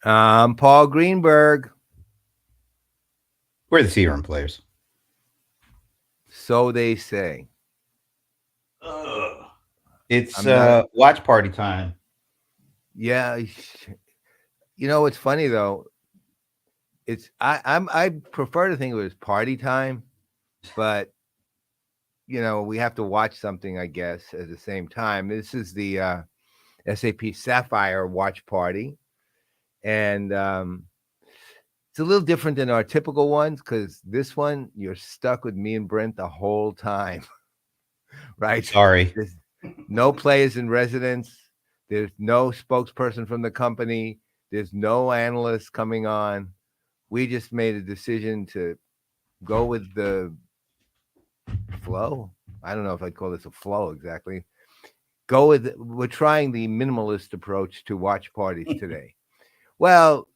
Paul Greenberg. We're the CRM players. So they say. Ugh. It's I'm not. watch party time. Yeah. What's funny though? I prefer to think it was party time, but we have to watch something, I guess, at the same time. This is the SAP Sapphire watch party, and it's a little different than our typical ones because this one you're stuck with me and Brent the whole time, right? Sorry. There's no players in residence. There's no spokesperson from the company. There's no analysts coming on. We just made a decision to go with the flow. I don't know if I'd call this a flow exactly. We're trying the minimalist approach to watch parties today. Well,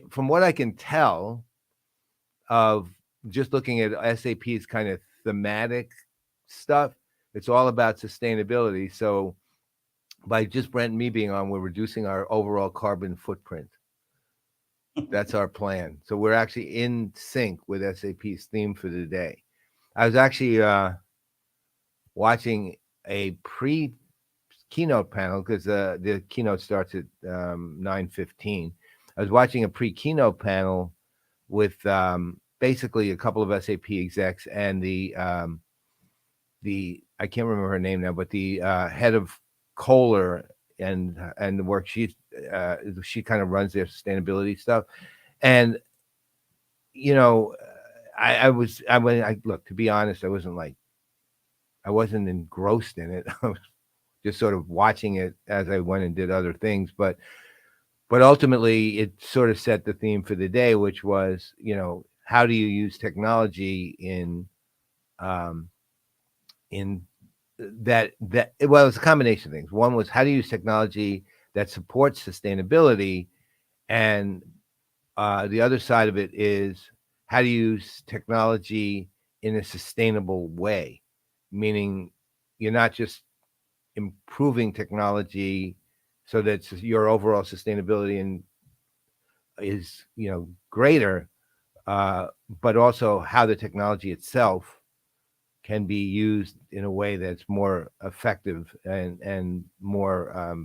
from what I can tell of just looking at SAP's kind of thematic stuff, it's all about sustainability. So by just Brent and me being on, we're reducing our overall carbon footprint. That's our plan. So we're actually in sync with SAP's theme for the day. I was actually watching a pre keynote panel because the keynote starts at 9:15. I was watching a pre keynote panel with basically a couple of SAP execs and the I can't remember her name now, but the head of Kohler and the work she kind of runs their sustainability stuff, and you know I look, to be honest, I wasn't engrossed in it. I was just sort of watching it as I went and did other things, but ultimately it sort of set the theme for the day, which was how do you use technology um, in that well, it's a combination of things. One was how to use technology that supports sustainability, and the other side of it is how to use technology in a sustainable way, meaning you're not just improving technology so that your overall sustainability and is greater, uh, but also how the technology itself can be used in a way that's more effective and more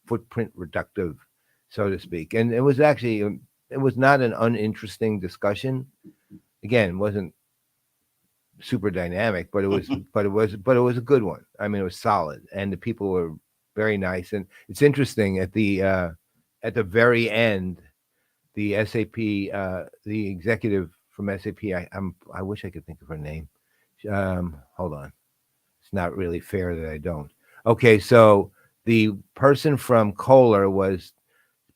footprint reductive, so to speak. And it was actually it was not an uninteresting discussion. Again, it wasn't super dynamic, but it was a good one. I mean, it was solid, and the people were very nice. And it's interesting at the very end, the SAP the executive from SAP. I wish I could think of her name. Hold on. It's not really fair that I don't. Okay, so the person from Kohler was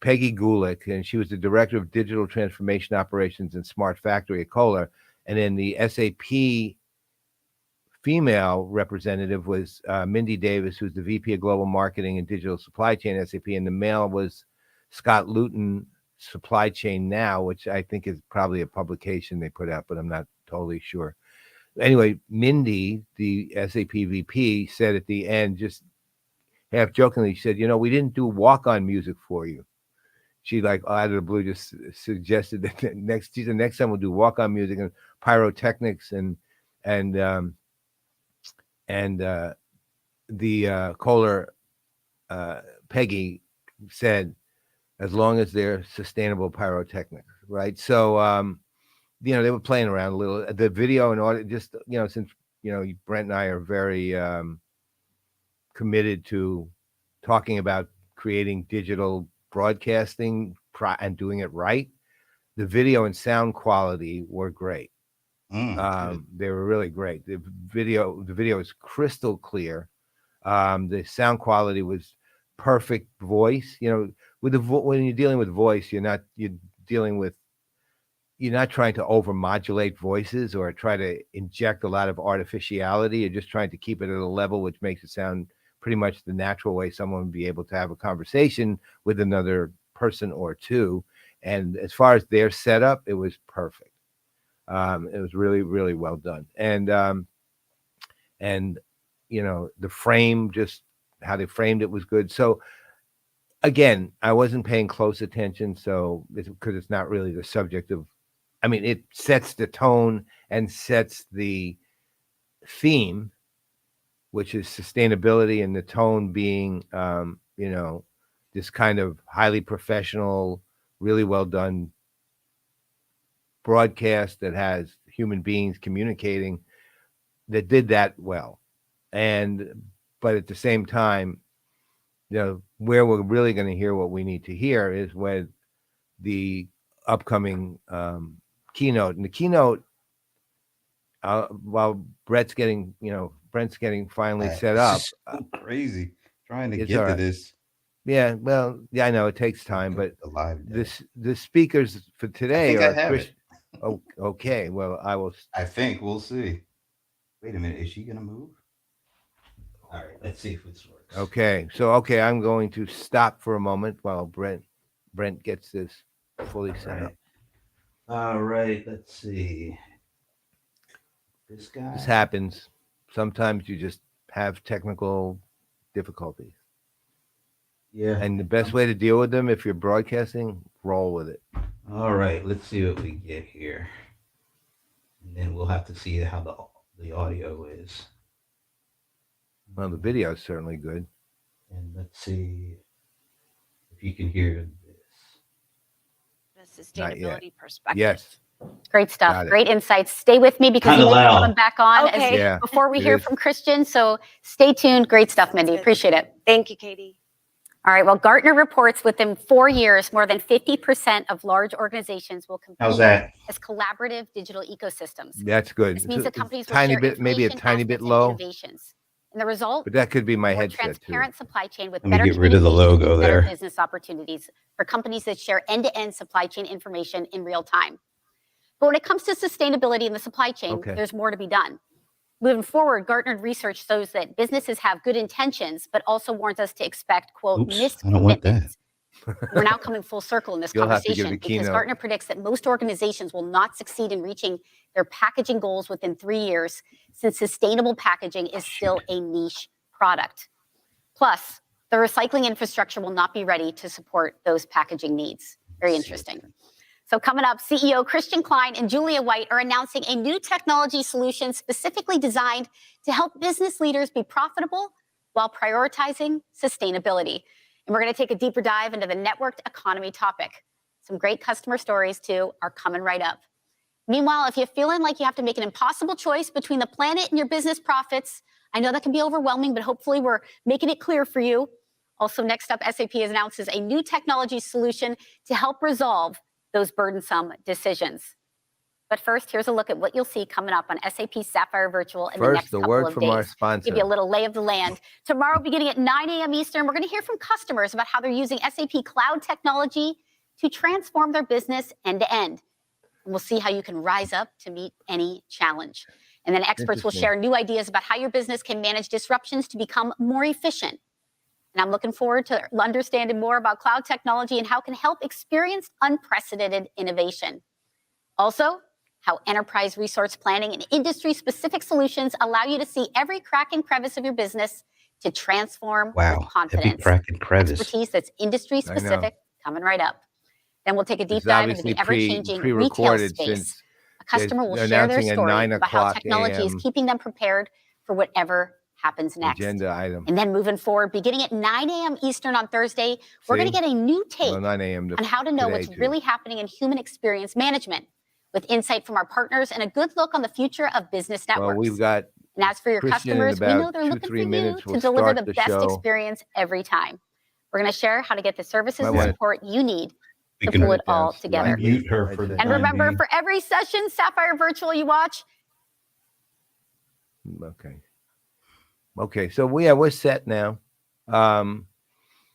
Peggy Gulick, and she was the director of digital transformation operations and smart factory at Kohler. And then the SAP female representative was Mindy Davis, who's the VP of Global Marketing and Digital Supply Chain at SAP, and the male was Scott Luton, Supply Chain Now, which I think is probably a publication they put out, but I'm not totally sure. Anyway, Mindy, the SAP VP, said at the end, just half jokingly, she said, we didn't do walk-on music for you. She like out of the blue just suggested that next time we'll do walk-on music and pyrotechnics and um, and the Kohler uh, Peggy said, as long as they're sustainable pyrotechnics, right? So they were playing around a little. The video and audio, just since Brent and I are very committed to talking about creating digital broadcasting and doing it right. The video and sound quality were great. Good. They were really great. The video is crystal clear. The sound quality was perfect. Voice, when you're dealing with voice, dealing with you're not trying to overmodulate voices or try to inject a lot of artificiality. You're just trying to keep it at a level which makes it sound pretty much the natural way someone would be able to have a conversation with another person or two. And as far as their setup, it was perfect. It was really, really well done. And the frame, just how they framed it was good. So again, I wasn't paying close attention, so because it's not really the subject of. I mean, it sets the tone and sets the theme, which is sustainability, and the tone being, this kind of highly professional, really well done broadcast that has human beings communicating that did that well. But at the same time, where we're really going to hear what we need to hear is when the upcoming keynote. And the keynote, while Brent's getting finally set It's up, just so crazy trying to it's get all to right. this. Yeah, well, yeah, I know it takes time, but The live day. the speakers for I today think I are have it. Oh, okay. Well, I will. I think we'll see. Wait a minute, is she gonna move? All right, let's see if this works. Okay, so I'm going to stop for a moment while Brent gets this fully set up. All right, let's see. This guy. This happens. Sometimes you just have technical difficulties. Yeah. And the best way to deal with them, if you're broadcasting, roll with it. All right, let's see what we get here. And then we'll have to see how the audio is. Well, the video is certainly good. And let's see if you can hear this. Sustainability perspective. Yes. Great stuff. Great insights. Stay with me because you may be coming back on before we hear from Christian. So stay tuned. Great stuff, Mindy. Appreciate it. Thank you, Katie. All right. Well, Gartner reports within 4 years, more than 50% of large organizations will compete as collaborative digital ecosystems. That's good. This means that companies will share maybe a tiny bit low. Innovations. And the result? But that could be my headset transparent supply chain with Let better me get rid of the logo there. Business opportunities for companies that share end-to-end supply chain information in real time. But when it comes to sustainability in the supply chain, there's more to be done. Moving forward, Gartner research shows that businesses have good intentions, but also warns us to expect, quote, missed commitments. We're now coming full circle in this conversation because Gartner predicts that most organizations will not succeed in reaching their packaging goals within 3 years, since sustainable packaging is still a niche product. Plus, the recycling infrastructure will not be ready to support those packaging needs. Very interesting. So coming up, CEO Christian Klein and Julia White are announcing a new technology solution specifically designed to help business leaders be profitable while prioritizing sustainability. And we're going to take a deeper dive into the networked economy topic. Some great customer stories, too, are coming right up. Meanwhile, if you're feeling like you have to make an impossible choice between the planet and your business profits, I know that can be overwhelming, but hopefully we're making it clear for you. Also, next up, SAP announces a new technology solution to help resolve those burdensome decisions. But first, here's a look at what you'll see coming up on SAP Sapphire Virtual in the next couple of days. Our sponsor. Give you a little lay of the land. Tomorrow, beginning at 9 a.m. Eastern, we're going to hear from customers about how they're using SAP Cloud technology to transform their business end-to-end. And we'll see how you can rise up to meet any challenge. And then experts will share new ideas about how your business can manage disruptions to become more efficient. And I'm looking forward to understanding more about cloud technology and how it can help experience unprecedented innovation. Also, how enterprise resource planning and industry-specific solutions allow you to see every crack and crevice of your business to transform with confidence. Every crack and crevice. Expertise that's industry-specific coming right up. Then we'll take a deep dive into the ever-changing retail space. A customer will share their story about how technology is keeping them prepared for whatever happens next. Agenda item. And then moving forward, beginning at 9 a.m. Eastern on Thursday, we're going to get a new take on how to know what's really happening in human experience management, with insight from our partners and a good look on the future of business networks. Well, we've got and as for your customers, we know they're looking for you to deliver the best experience every time. We're going to share how to get the services and support you need to pull it all together. And remember, for every session, Sapphire Virtual you watch. Okay, so we're set now. Although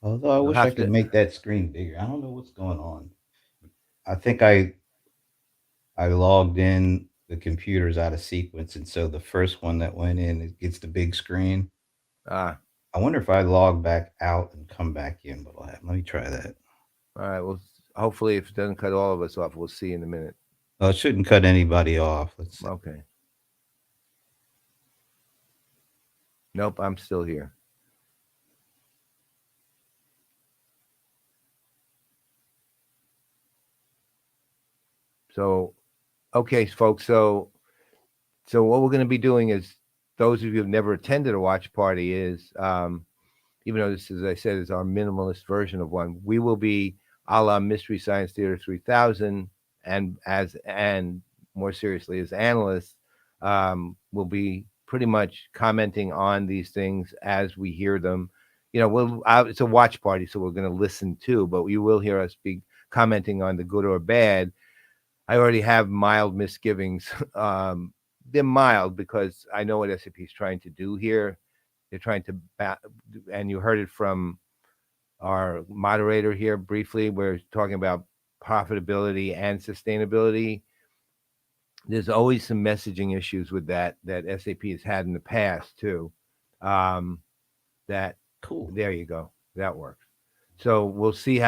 I wish I could make that screen bigger. I don't know what's going on. I think I logged in, the computer's out of sequence, and so the first one that went in, it gets the big screen. I wonder if I log back out and come back in, what'll happen. Let me try that. All right, well, hopefully if it doesn't cut all of us off, we'll see in a minute. Well, it shouldn't cut anybody off. Let's see. Okay. Nope, I'm still here. So, okay, folks. So what we're going to be doing is, those of you who've never attended a watch party is, even though this, as I said, is our minimalist version of one, we will be a la Mystery Science Theater 3000, and more seriously as analysts, we'll be pretty much commenting on these things as we hear them. It's a watch party, so we're going to listen too, but you will hear us be commenting on the good or bad. I already have mild misgivings. They're mild because I know what SAP is trying to do here. They're trying to, and you heard it from our moderator here briefly, we're talking about profitability and sustainability. There's always some messaging issues with that SAP has had in the past too. That Cool. There you go. That works. So we'll see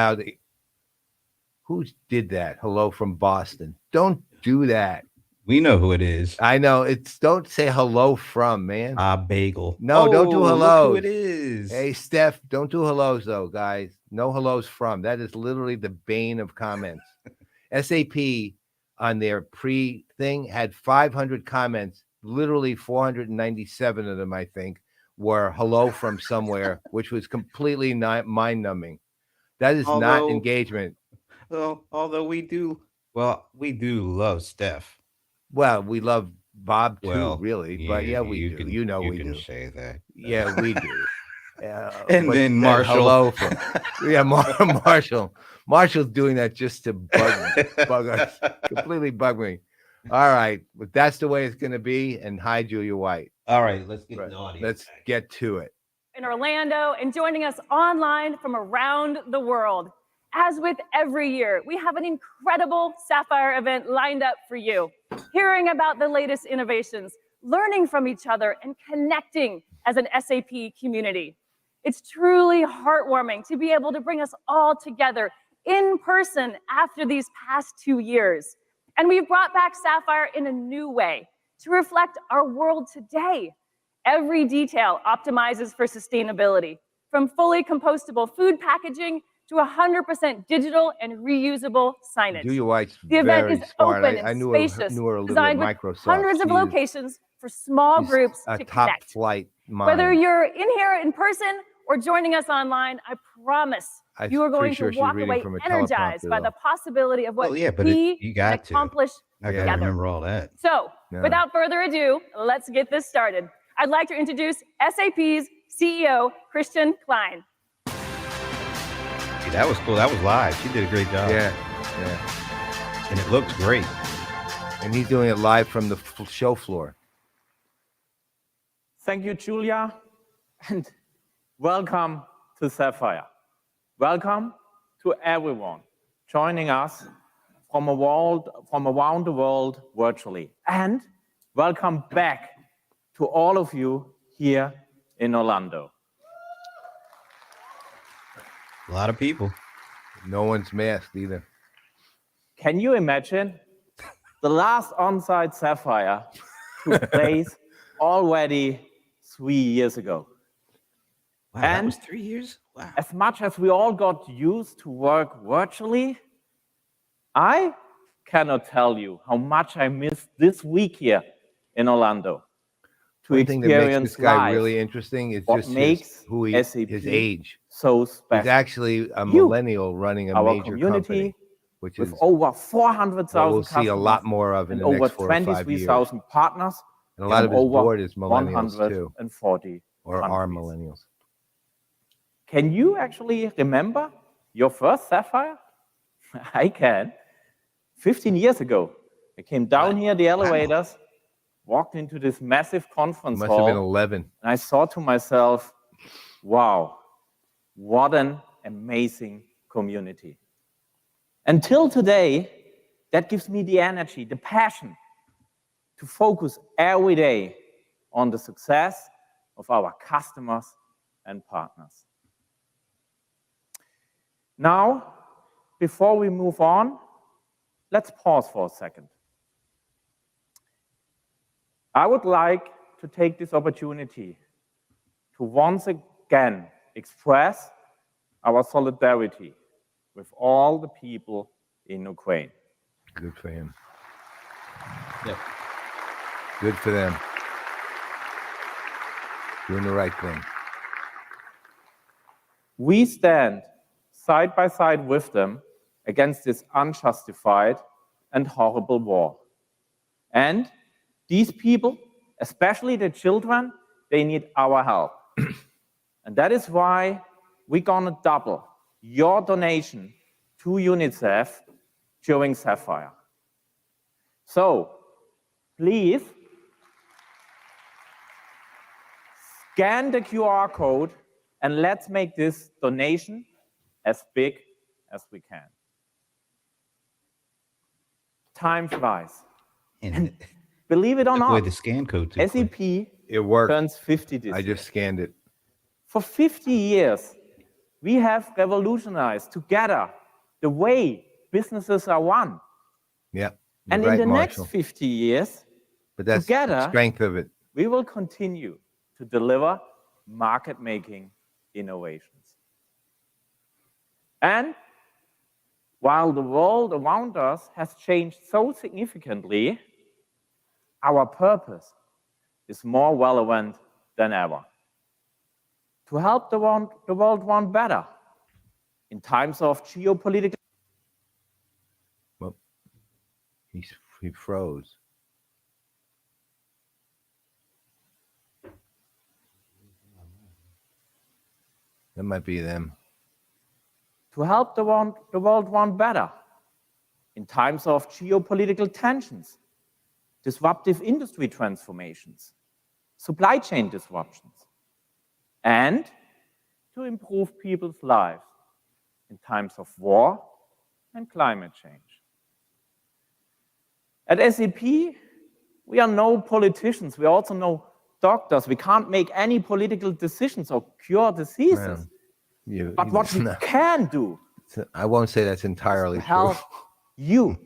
who did that? Hello from Boston. Don't do that. We know who it is. I know. Don't say hello from, man. Bagel. No, don't do hellos. Look who it is. Hey, Steph, don't do hellos though, guys. No hellos from. That is literally the bane of comments. SAP on their pre-thing had 500 comments. Literally 497 of them, I think, were hello from somewhere, which was completely mind-numbing. That is not engagement. Well, although we do love Steph. Well, we love Bob too, really. But yeah, we do. You we can do. say that. Yeah, we do. And then Marshall. Marshall. Marshall's doing that just to bug us, completely bug me. All right, but that's the way it's going to be. And hi, Julia White. All right, let's get the audience. Let's get to it. In Orlando and joining us online from around the world. As with every year, we have an incredible Sapphire event lined up for you, hearing about the latest innovations, learning from each other, and connecting as an SAP community. It's truly heartwarming to be able to bring us all together in person after these past 2 years. And we've brought back Sapphire in a new way to reflect our world today. Every detail optimizes for sustainability, from fully compostable food packaging to 100% digital and reusable signage. Julia White's the event very is smart. open I and knew spacious, her a little designed at with Microsoft. hundreds of locations for small groups a to top connect. flight mind. Whether you're in here in person or joining us online, I promise you are going to walk away energized by the possibility of what we can accomplish I gotta remember all that. So, without further ado, let's get this started. I'd like to introduce SAP's CEO, Christian Klein. That was cool. That was live. She did a great job. Yeah. And it looks great. And he's doing it live from the show floor. Thank you, Julia, and welcome to Sapphire. Welcome to everyone joining us from around the world virtually. And welcome back to all of you here in Orlando. A lot of people. No one's masked either. Can you imagine? The last on-site Sapphire took place already 3 years ago. Wow, that was 3 years? Wow. As much as we all got used to work virtually, I cannot tell you how much I missed this week here in Orlando. One thing that makes this guy really interesting is just his age. So special. He's actually a millennial running a major company, which is over 400,000 we'll see a lot more of in the next 4 or 5 years. 23,000 partners. And a lot of his board is millennials too, 140 or are millennials. Can you actually remember your first Sapphire? I can. 15 years ago, I came down here, the elevators, walked into this massive conference hall. Must have been 11. And I thought to myself, wow, what an amazing community. Until today, that gives me the energy, the passion to focus every day on the success of our customers and partners. Now, before we move on, let's pause for a second. I would like to take this opportunity to once again express our solidarity with all the people in Ukraine. Good for him. Yep. Good for them. Doing the right thing. We stand side by side with them against this unjustified and horrible war. And these people, especially the children, they need our help. And that is why we're gonna double your donation to UNICEF during Sapphire. So please scan the QR code and let's make this donation as big as we can. Time flies. And Believe it or took away not, the scan code too quick. SAP It worked. turns 50 this I year. just scanned it. For 50 years, we have revolutionized together the way businesses are run. Yeah. And You're in right, the Marshall. next 50 years, But that's together, the strength of it. we will continue to deliver market-making innovations. And while the world around us has changed so significantly, our purpose is more relevant than ever. To help the world run better in times of geopolitical. Well, he froze. That might be them. To help the world run better in times of geopolitical tensions, disruptive industry transformations, supply chain disruptions, and to improve people's lives in times of war and climate change. At SAP, we are no politicians. We are also no doctors. We can't make any political decisions or cure diseases. But what we can do, I won't say that's entirely true. help you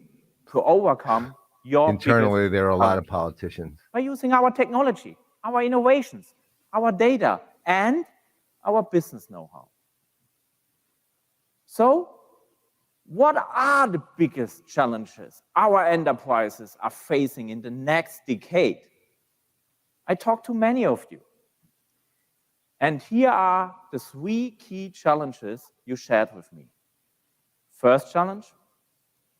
to overcome your Internally, biggest there are a lot of challenges politicians. by using our technology, our innovations, our data, and our business know-how. So, what are the biggest challenges our enterprises are facing in the next decade? I talked to many of you. And here are the 3 key challenges you shared with me. First challenge,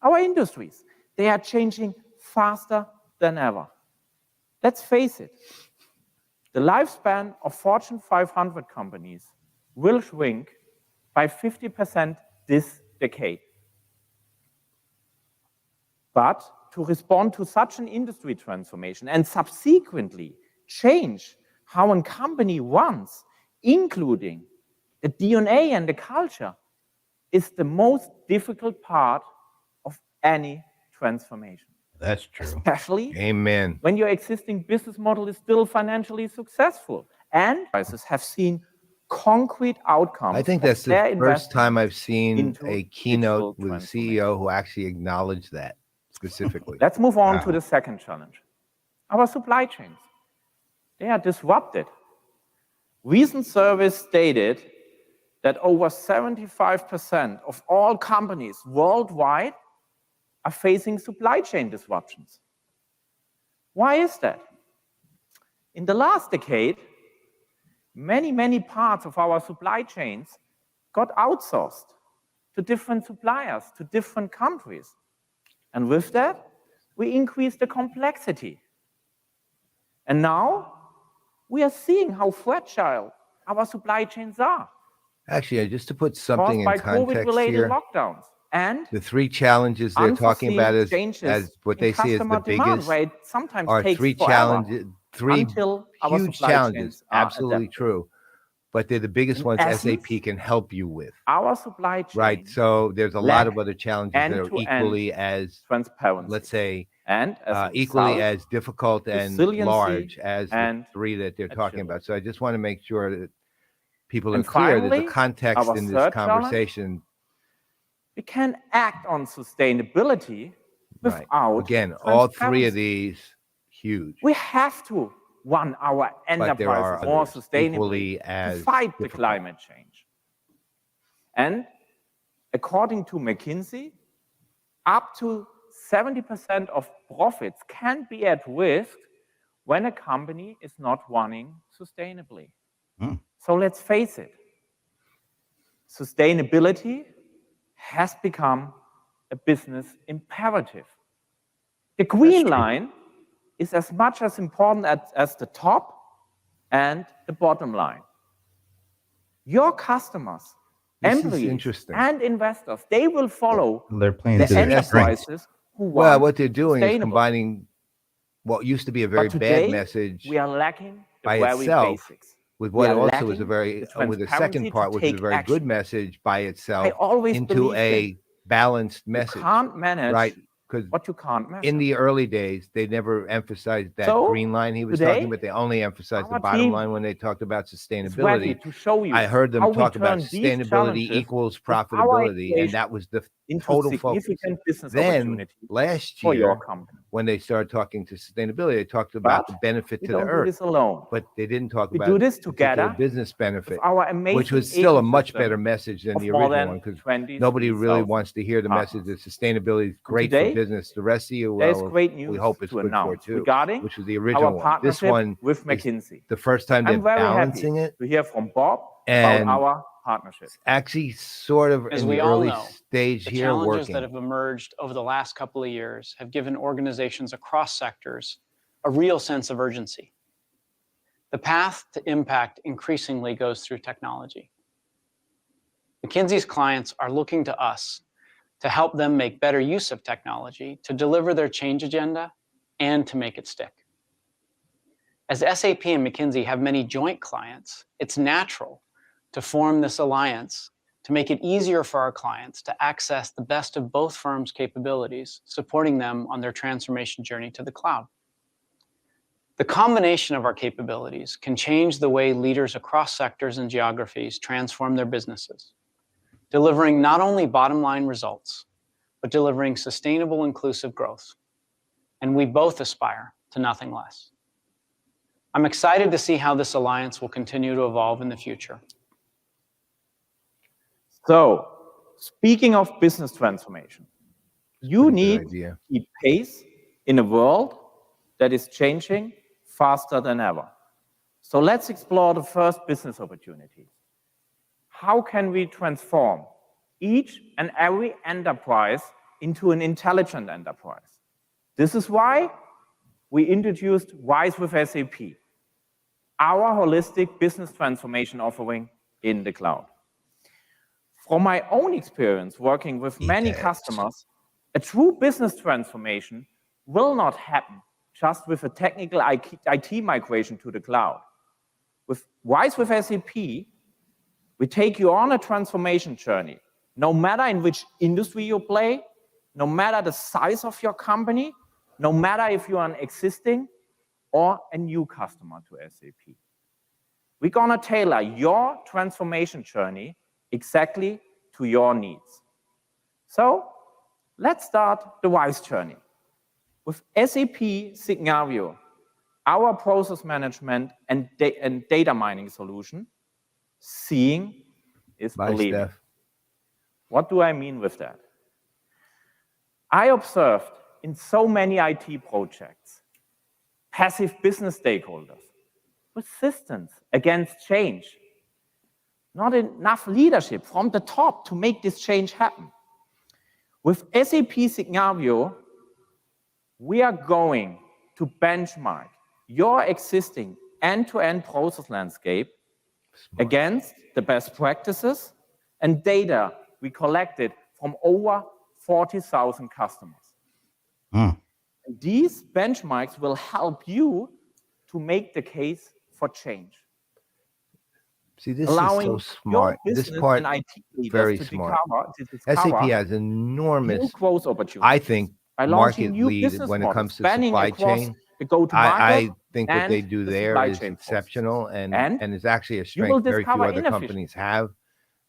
our industries. They are changing faster than ever. Let's face it, the lifespan of Fortune 500 companies will shrink by 50% this decade. But to respond to such an industry transformation and subsequently change how a company runs, including the DNA and the culture, is the most difficult part of any transformation. That's true. Especially Amen. when your existing business model is still financially successful and enterprises have seen concrete outcomes. I think that's the first time I've seen a keynote with a CEO who actually acknowledged that specifically. Let's move on to the second challenge. Our supply chains. They are disrupted. Recent surveys stated that over 75% of all companies worldwide are facing supply chain disruptions. Why is that? In the last decade, many parts of our supply chains got outsourced to different suppliers, to different countries. And with that, we increased the complexity. And now, we are seeing how fragile our supply chains are. Actually, just to put something in caused by context COVID-related here, lockdowns and the 3 challenges they're talking about as what they see as the biggest are 3 challenges, 3 huge challenges. Absolutely true. But they're the biggest ones SAP can help you with. Our supply chain. Right. So there's a lot of other challenges that are equally as transparent. Let's say, and equally as difficult and large as the 3 that they're talking about. So I just want to make sure that people are clear. There's a context in this conversation. We can act on sustainability without again, all 3 of these huge. We have to run our enterprises more sustainably to fight the climate change. And according to McKinsey, up to 70% of profits can be at risk when a company is not running sustainably. So let's face it, sustainability has become a business imperative. The green line is as much as important as the top and the bottom line. Your customers, employees, and investors, they will follow the enterprises who want well, what they're doing is combining what used to be a very bad message we are lacking by itself with what also was a very, with the second part, which is a very good message by itself into a balanced message. You can't manage right? Because what you can't measure. In the early days, they never emphasized that green line he was talking about. They only emphasized the bottom line when they talked about sustainability. To show you I heard them talk about sustainability equals profitability, and that was the total focus. Then last year, when they started talking to sustainability, they talked about the benefit to the earth, but they didn't talk about the business benefit, which was still a much better message than the original one, because nobody really wants to hear the message that sustainability is great for business. The rest of you, well, we hope it's good for too, which was the original one. This one with McKinsey. The first time they're balancing it. To hear from Bob and about our partnership. Actually, sort of in the early stage here, the challenges that have emerged over the last couple of years have given organizations across sectors a real sense of urgency. The path to impact increasingly goes through technology. McKinsey's clients are looking to us to help them make better use of technology to deliver their change agenda and to make it stick. As SAP and McKinsey have many joint clients, it's natural to form this alliance to make it easier for our clients to access the best of both firms' capabilities, supporting them on their transformation journey to the cloud. The combination of our capabilities can change the way leaders across sectors and geographies transform their businesses, delivering not only bottom-line results, but delivering sustainable, inclusive growth. And we both aspire to nothing less. I'm excited to see how this alliance will continue to evolve in the future. So, speaking of business transformation, you need to keep pace in a world that is changing faster than ever. So let's explore the first business opportunity. How can we transform each and every enterprise into an intelligent enterprise? This is why we introduced RISE with SAP, our holistic business transformation offering in the cloud. From my own experience working with many customers, a true business transformation will not happen just with a technical IT migration to the cloud. With RISE with SAP, we take you on a transformation journey, no matter in which industry you play, no matter the size of your company, no matter if you are an existing or a new customer to SAP. We're gonna tailor your transformation journey exactly to your needs. So let's start the RISE journey. With SAP Signavio, our process management and data mining solution, seeing is believing. What do I mean with that? I observed in so many IT projects, passive business stakeholders, resistance against change, not enough leadership from the top to make this change happen. With SAP Signavio, we are going to benchmark your existing end-to-end process landscape against the best practices and data we collected from over 40,000 customers. These benchmarks will help you to make the case for change. See, this is so smart. This part, very smart. SAP has enormous, I think, market lead when it comes to supply chain. I think what they do there is exceptional and is actually a strength very few other companies have.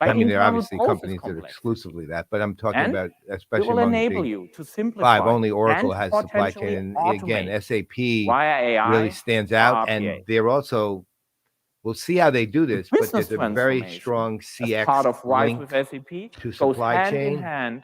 I mean, there are obviously companies that are exclusively that, but I'm talking about especially among the big five. Only Oracle has supply chain, and again, SAP really stands out, and they're also. We'll see how they do this, but there's a very strong CX part of RISE link with SAP to supply chain, hand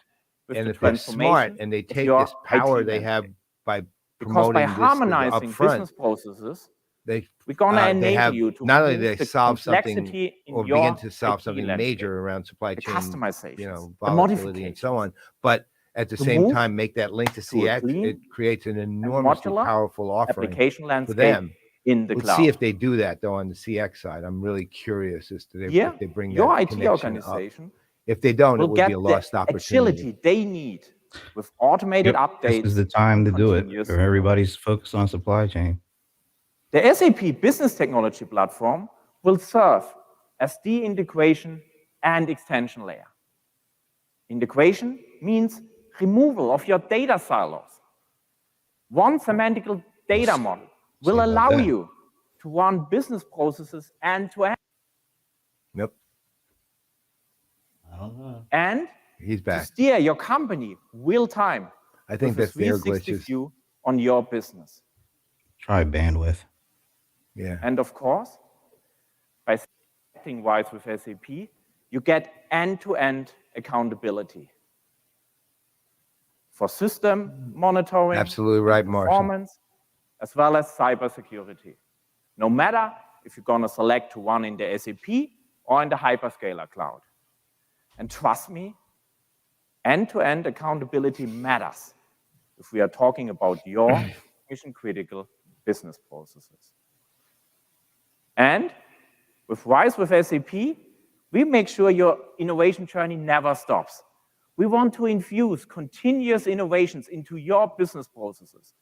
with And the if they're smart transformation and they of take your this power IT they have landscape. by Because promoting by this harmonizing upfront, business processes, we're going to they enable have you to not only reduce they the solve something complexity in or your begin to solve IT something landscape, major around supply the chain, customizations, the volatility and so modifications, on, but at the to same move time make that link to to a CX. clean It creates an and enormously modular powerful offering application for landscape them. in the Let's cloud. see if they do that though on the CX side. I'm really curious as to Here, if they bring your that IT connection up. organization If they don't, it will would be get a the lost opportunity. agility they need with automated This updates is the time and to do it. continuous Or everybody's focused on supply chain. The SAP Business Technology Platform will serve as the integration and extension layer. Integration means removal of your data silos. One semantical data model will allow you to run business processes end to end. Yep. I don't know. And He's to back. steer your company real time. I think with a that's their 360 glitches. view on your business. Try bandwidth. Yeah. And of course, by selecting WISE with SAP, you get end-to-end accountability for system monitoring, Absolutely right, Marshall. performance, as well as cybersecurity. No matter if you're going to select to run in the SAP or in the hyperscaler cloud. And trust me, end-to-end accountability matters if we are talking about your mission-critical business processes. And with WISE with SAP, we make sure your innovation journey never stops. We want to infuse continuous innovations into your business processes.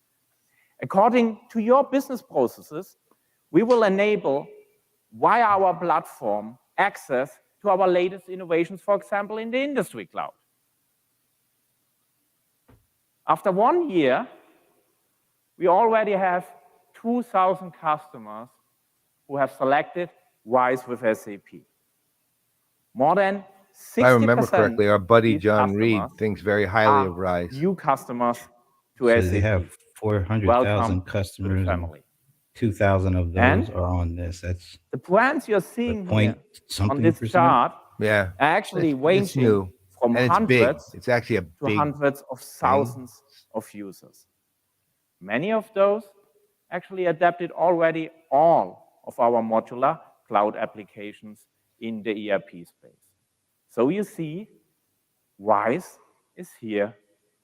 According to your business processes, we will enable, via our platform, access to our latest innovations, for example, in the industry cloud. After 1 year, we already have 2,000 customers who have selected WISE with SAP. More than 60%. If I remember correctly, our buddy these John Reed customers thinks very highly are of RISE. new customers to So SAP. they have 400,000 Welcome to the customers, and family. 2,000 of those And are on this. That's the brands you're seeing point here on something this percent. chart Yeah. are actually It's ranging new from and it's big. hundreds It's actually a to big hundreds of thousands of users. Many of those actually adapted already all of our modular cloud applications in the ERP space. So you see, WISE is here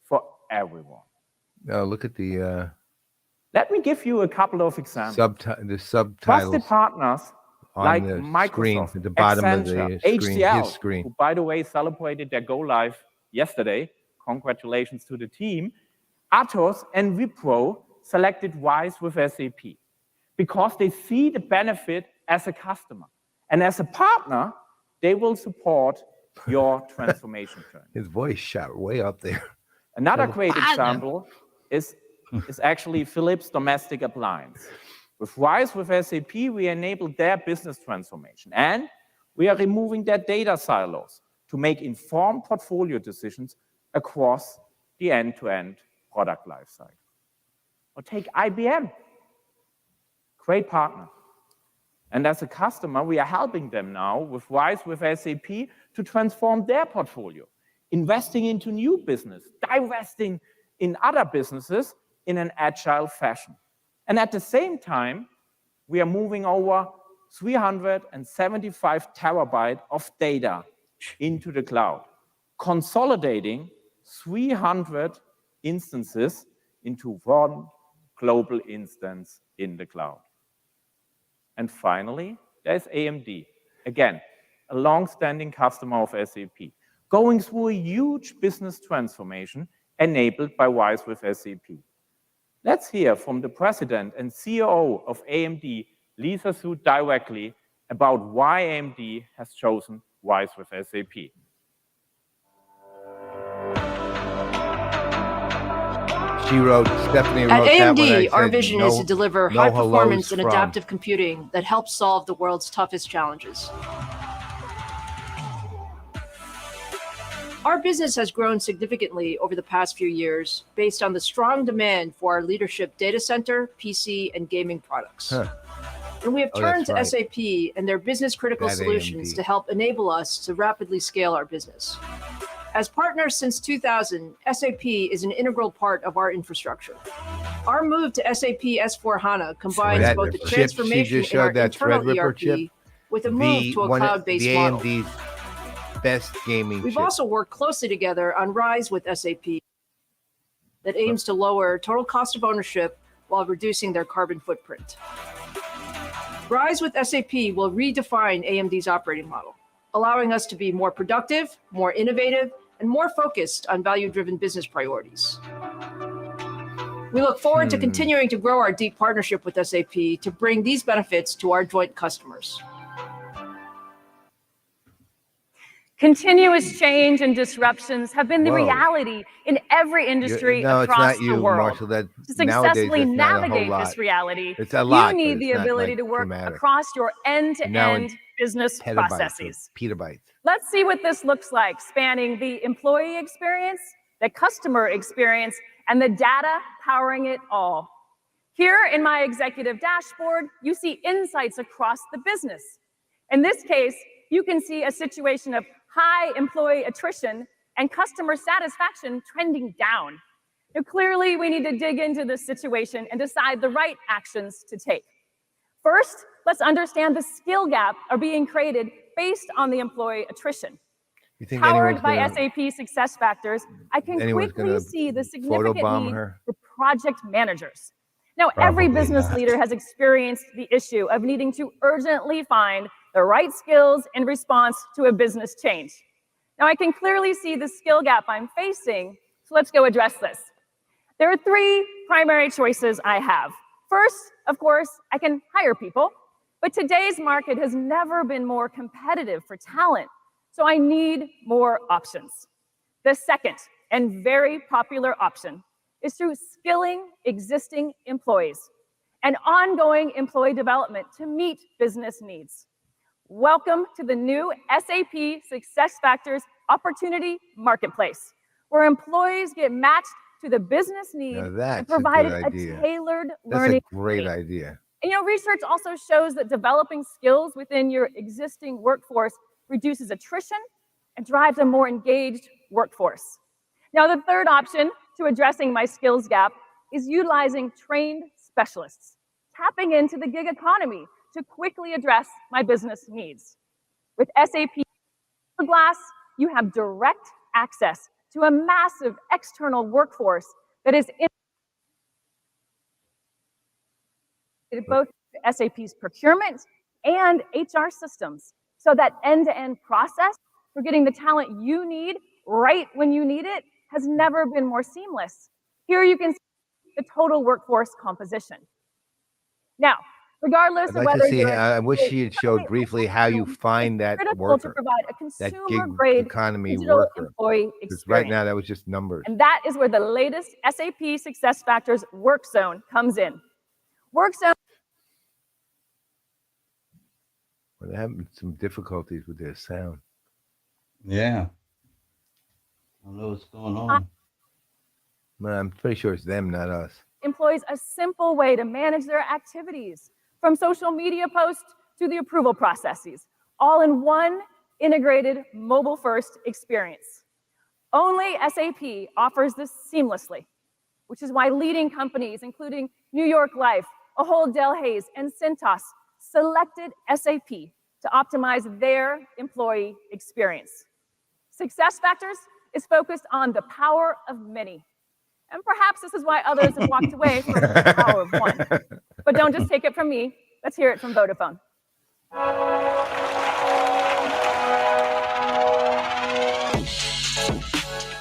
for everyone. Oh, look at the Let me give you a couple of examples. subtitles Trusted partners on like the Microsoft, screen at the bottom Accenture, of the screen, HCL, his screen. who, by the way, celebrated their go-live yesterday. Congratulations to the team. Atos and Wipro selected WISE with SAP because they see the benefit as a customer. And as a partner, they will support your transformation journey. His voice shot way up there. Another great example is actually Philips Domestic Appliance. With WISE with SAP, we enable their business transformation. And we are removing their data silos to make informed portfolio decisions across the end-to-end product lifecycle. Or take IBM, great partner. And as a customer, we are helping them now with WISE with SAP to transform their portfolio, investing into new business, divesting in other businesses in an agile fashion. And at the same time, we are moving over 375 terabytes of data into the cloud, consolidating 300 instances into one global instance in the cloud. And finally, there's AMD. Again, a long-standing customer of SAP, going through a huge business transformation enabled by WISE with SAP. Let's hear from the president and CEO of AMD, Lisa Su, directly about why AMD has chosen WISE with SAP. Stephanie wrote At that when I AMD, our said vision is to deliver no high performance hellos and from. adaptive computing that helps solve the world's toughest challenges. Our business has grown significantly over the past few years based on the strong demand for our leadership data center, PC, and gaming products. And we have turned to SAP and their business critical That solutions AMD. to help enable us to rapidly scale our business. As partners since 2000, SAP is an integral part of our infrastructure. Our move to SAP S/4HANA combines both the transformation in our internal ERP with a move to a cloud-based model. AMD's best gaming We've chip. also worked closely together on Rise with SAP that aims to lower total cost of ownership while reducing their carbon footprint. Rise with SAP will redefine AMD's operating model, allowing us to be more productive, more innovative, and more focused on value-driven business priorities. We look forward to continuing to grow our deep partnership with SAP to bring these benefits to our joint customers. Continuous change and disruptions have been the reality in every industry across the world. Marshall, that to successfully navigate this reality, you need the ability to work across your end-to-end business processes. Petabytes. Let's see what this looks like, spanning the employee experience, the customer experience, and the data powering it all. Here in my executive dashboard, you see insights across the business. In this case, you can see a situation of high employee attrition and customer satisfaction trending down. Now, clearly, we need to dig into this situation and decide the right actions to take. First, let's understand the skill gap are being created based on the employee attrition. Powered by SAP SuccessFactors, I can quickly see the significant need for project managers. Now, every business leader has experienced the issue of needing to urgently find the right skills in response to a business change. Now, I can clearly see the skill gap I'm facing, so let's go address this. There are three primary choices I have. First, of course, I can hire people, but today's market has never been more competitive for talent, so I need more options. The second, and very popular option, is through skilling existing employees and ongoing employee development to meet business needs. Welcome to the new SAP SuccessFactors Opportunity Marketplace, where employees get matched to the business need and provided a tailored learning. That's a great idea. And, research also shows that developing skills within your existing workforce reduces attrition and drives a more engaged workforce. Now, the third option to addressing my skills gap is utilizing trained specialists, tapping into the gig economy to quickly address my business needs. With SAP Glass, you have direct access to a massive external workforce that is in both SAP's procurement and HR systems, so that end-to-end process for getting the talent you need right when you need it has never been more seamless. Here you can see the total workforce composition. Now, regardless of whether I wish she had showed briefly how you find that worker, that gig economy worker. Because right now that was just numbers. And that is where the latest SAP SuccessFactors Work Zone comes in. Work Zone. Well, they're having some difficulties with their sound. Yeah. I don't know what's going on. Well, I'm pretty sure it's them, not us. Employs a simple way to manage their activities, from social media posts to the approval processes, all in one integrated mobile-first experience. Only SAP offers this seamlessly, which is why leading companies, including New York Life, Ahold Delhaize, and Cintas, selected SAP to optimize their employee experience. SuccessFactors is focused on the power of many. And perhaps this is why others have walked away from the power of one. But don't just take it from me. Let's hear it from Vodafone.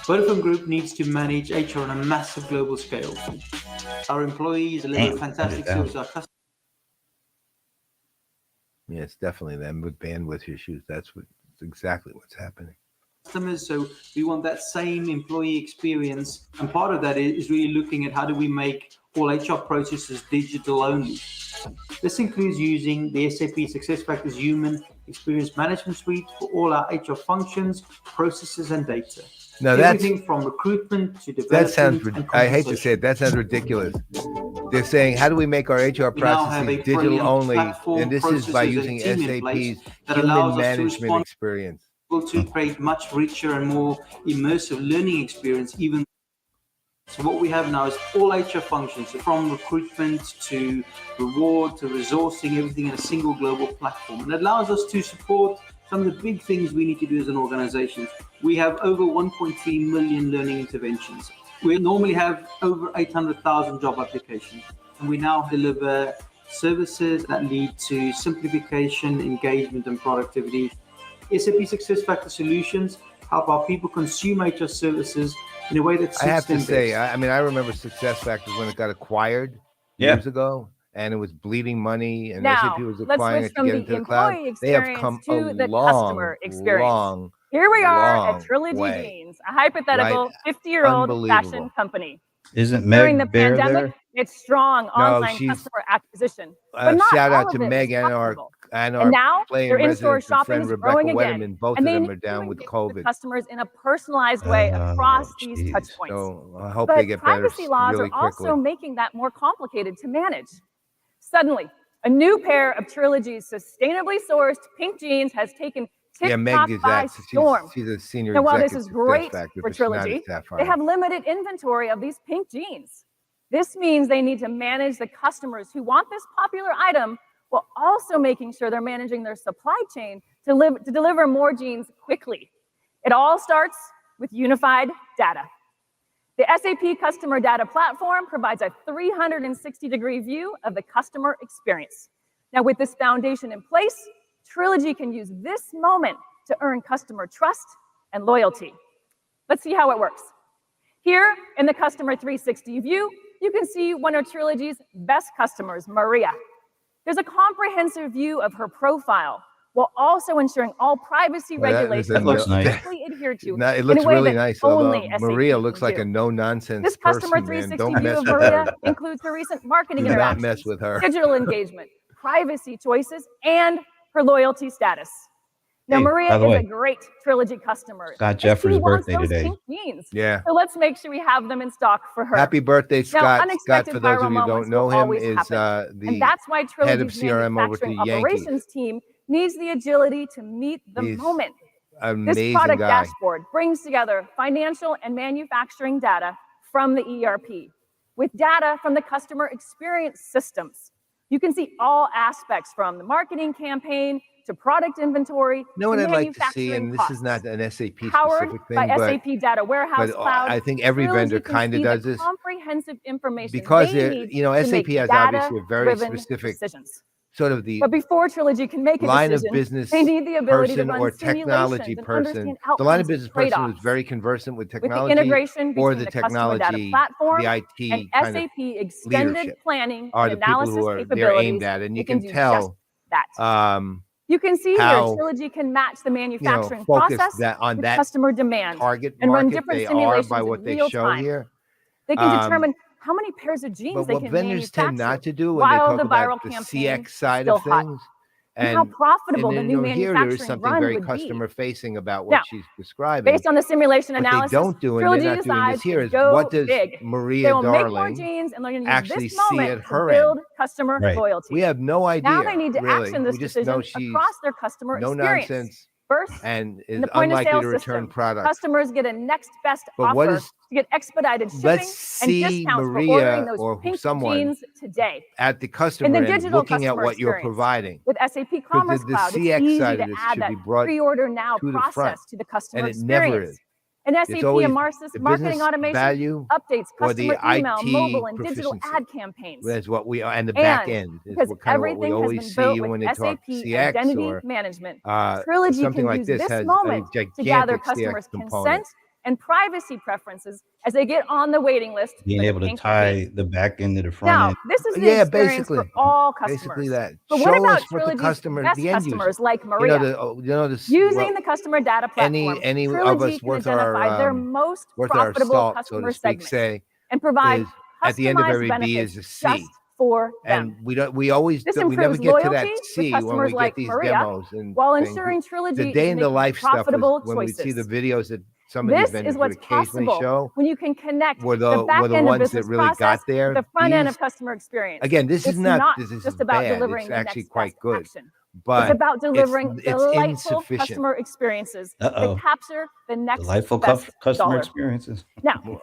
Vodafone Group needs to manage HR on a massive global scale. Our employees deliver fantastic service to our customers. Yeah, it's definitely them with bandwidth issues. That's exactly what's happening. So we want that same employee experience, and part of that is really looking at how do we make all HR processes digital only. This includes using the SAP SuccessFactors Human Experience Management Suite for all our HR functions, processes, and data. Now everything from recruitment to development. That sounds. I hate to say it. That sounds ridiculous. They're saying, how do we make our HR processes digital only? And this is by using SAP's human management experience. to create much richer and more immersive learning experience. Even so, what we have now is all HR functions, from recruitment to reward to resourcing, everything in a single global platform. And it allows us to support some of the big things we need to do as an organization. We have over 1.3 million learning interventions. We normally have over 800,000 job applications, and we now deliver services that lead to simplification, engagement, and productivity. SAP SuccessFactors solutions help our people consume HR services in a way that suits I have to them say, best. I mean, I remember SuccessFactors when it got acquired years ago, and it was bleeding money, and Now, SAP was let's acquiring switch it to from get the into the cloud. employee They have experience come to a the long, customer experience. long, Here we are at long Trilogy way, Jeans, a hypothetical right? 50-year-old fashion Unbelievable. company. Isn't During the Meg Bear pandemic, there? it's strong No, online she's customer acquisition, but not shout all out to of it was Meg and profitable. our And now play their in in-store residence and shopping friend is Rebecca growing again, Wetterman. Both and of they them need are to down with engage COVID. with customers in a personalized way across these Jeez. touch points. So I hope But they get better privacy laws really are also quickly. making that more complicated to manage. Suddenly, a new pair of Trilogy's sustainably sourced pink jeans has taken Yeah, TikTok Meg is by that. storm. She's a senior Now, while this executive is great SuccessFactors, for but she's not at Trilogy, Sapphire. they have limited inventory of these pink jeans. This means they need to manage the customers who want this popular item while also making sure they're managing their supply chain to deliver more jeans quickly. It all starts with unified data. The SAP Customer Data Platform provides a 360-degree view of the customer experience. Now, with this foundation in place, Trilogy can use this moment to earn customer trust and loyalty. Let's see how it works. Here in the Customer 360 view, you can see one of Trilogy's best customers, Maria. There's a comprehensive view of her profile, while also ensuring all privacy regulations That looks are nice. strictly adhered to. It looks really nice, although only SAP Maria can looks like do. a no-nonsense This Customer person, man. 360 Don't view mess of with Maria her. includes her recent marketing Do not interactions, mess with her. digital engagement, privacy choices, and her loyalty status. Now, Hey, Maria by the is way, a great Trilogy customer. Scott and Jeffers' she wants birthday those today. pink jeans. Yeah. So let's make sure we have them in stock for her. Happy birthday, Scott. Now, Scott, unexpected for those of you viral who don't moments know will him, always is happen. the And that's why head of Trilogy's CRM over to manufacturing Yankees. operations team needs the agility to meet the He's moment. This amazing product guy. dashboard brings together financial and manufacturing data from the ERP with data from the customer experience systems. You can see all aspects from the marketing campaign to product inventory. You know what to I'd like to see, manufacturing and this costs. is not an SAP Powered specific by thing, SAP Data Warehouse but Cloud, I think every Trilogy vendor can kind of see the does this comprehensive information because they they're, need you know, to SAP make has obviously a very data-driven specific decisions. sort of the But before Trilogy can make a line of decision, business they need the ability to person run or simulations technology and person. understand The line of outcomes and business person who's trade-offs. very conversant with with the technology integration or between the the customer data technology, platform the and IT kind of SAP extended leadership planning are and the people analysis who are they're capabilities. aimed at, and They you can can do just tell that. You can see here how, Trilogy can match the manufacturing focused process that on with that customer demand target and run market different they are simulations by in what they real show time. here. They can determine how many pairs of jeans But they what can vendors tend manufacture not to do when they while talk the about viral the campaign CX is side still of hot. things, And how profitable the then new here there is manufacturing something run very would be. customer facing about what Now, she's describing. based on the simulation What they analysis, don't do, and Trilogy they're not doing this decides here, to is go what does big. Maria They will make more Darling jeans, and they're going to actually use this see moment at her to build end? customer Right. loyalty. We have no idea. Now they need to really. action this We just know decision she's across their customer no experience. nonsense First, and in is the point of unlikely sale to return system, products. customers get a next best But what offer is- to get expedited shipping Let's and see discounts for Maria ordering those or pink someone jeans today. at the In customer the end digital looking at customer what you're experience, providing. with SAP Commerce the Cloud, it's CX easy side to of this add should that be brought pre-order now to the front, process to the customer and it never experience. is. And It's SAP always Marketing the business automation value updates or the customer email, IT mobile, and digital proficiency. ad campaigns. That's what we are, and the back And end is because what kind of what we everything has always been see built when they with talk SAP CX identity or management, Trilogy something can like use this this has moment a to gather gigantic CX customers' component. consent and privacy preferences as they get on the waiting list Being for the able to pink tie jeans. the back end to the front Now, end. this is the Yeah, experience basically. for all customers. Basically that. But what Show about us what the Trilogy's customer, best the end user. customers like You Maria? know the Using the customer data platform, any of Trilogy us can worth identify our their most worth our profitable salt, so customer to speak, segments say and provide is at the end of customized every B benefits is a C. just for them. And we always This we never improves get to that loyalty with C when customers we like get these Maria, demos and while things. ensuring Trilogy The day is in the making life stuff profitable was when we see the choices. videos that some of these This vendors is would what's occasionally possible show. when you can connect Were the back end of ones that business really got process there. with the front end These, of customer experience. again, this is It's not not this is just about bad. delivering It's the actually next quite best good. action. but it's about delivering it's delightful insufficient. customer experiences Uh-oh. that capture the next Delightful best customer dollar. experiences. Now,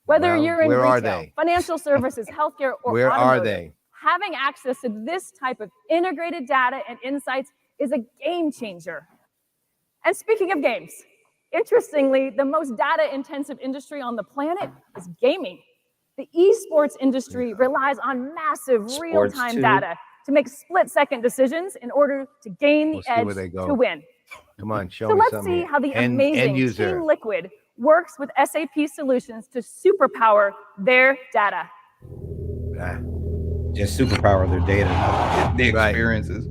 whether Well, you're in where are retail, they? financial services, healthcare, or Where are automotive, they? having access to this type of integrated data and insights is a game changer. And speaking of games, interestingly, the most data-intensive industry on the planet is gaming. The esports industry relies on massive Sports real-time too. data to make split-second decisions in order to gain We'll the see edge where they go. to win. Come on, show So me let's something. see here. how the End amazing user. Team Liquid works with SAP solutions to superpower their data. Ah, Just superpower their data, not the Right. experiences.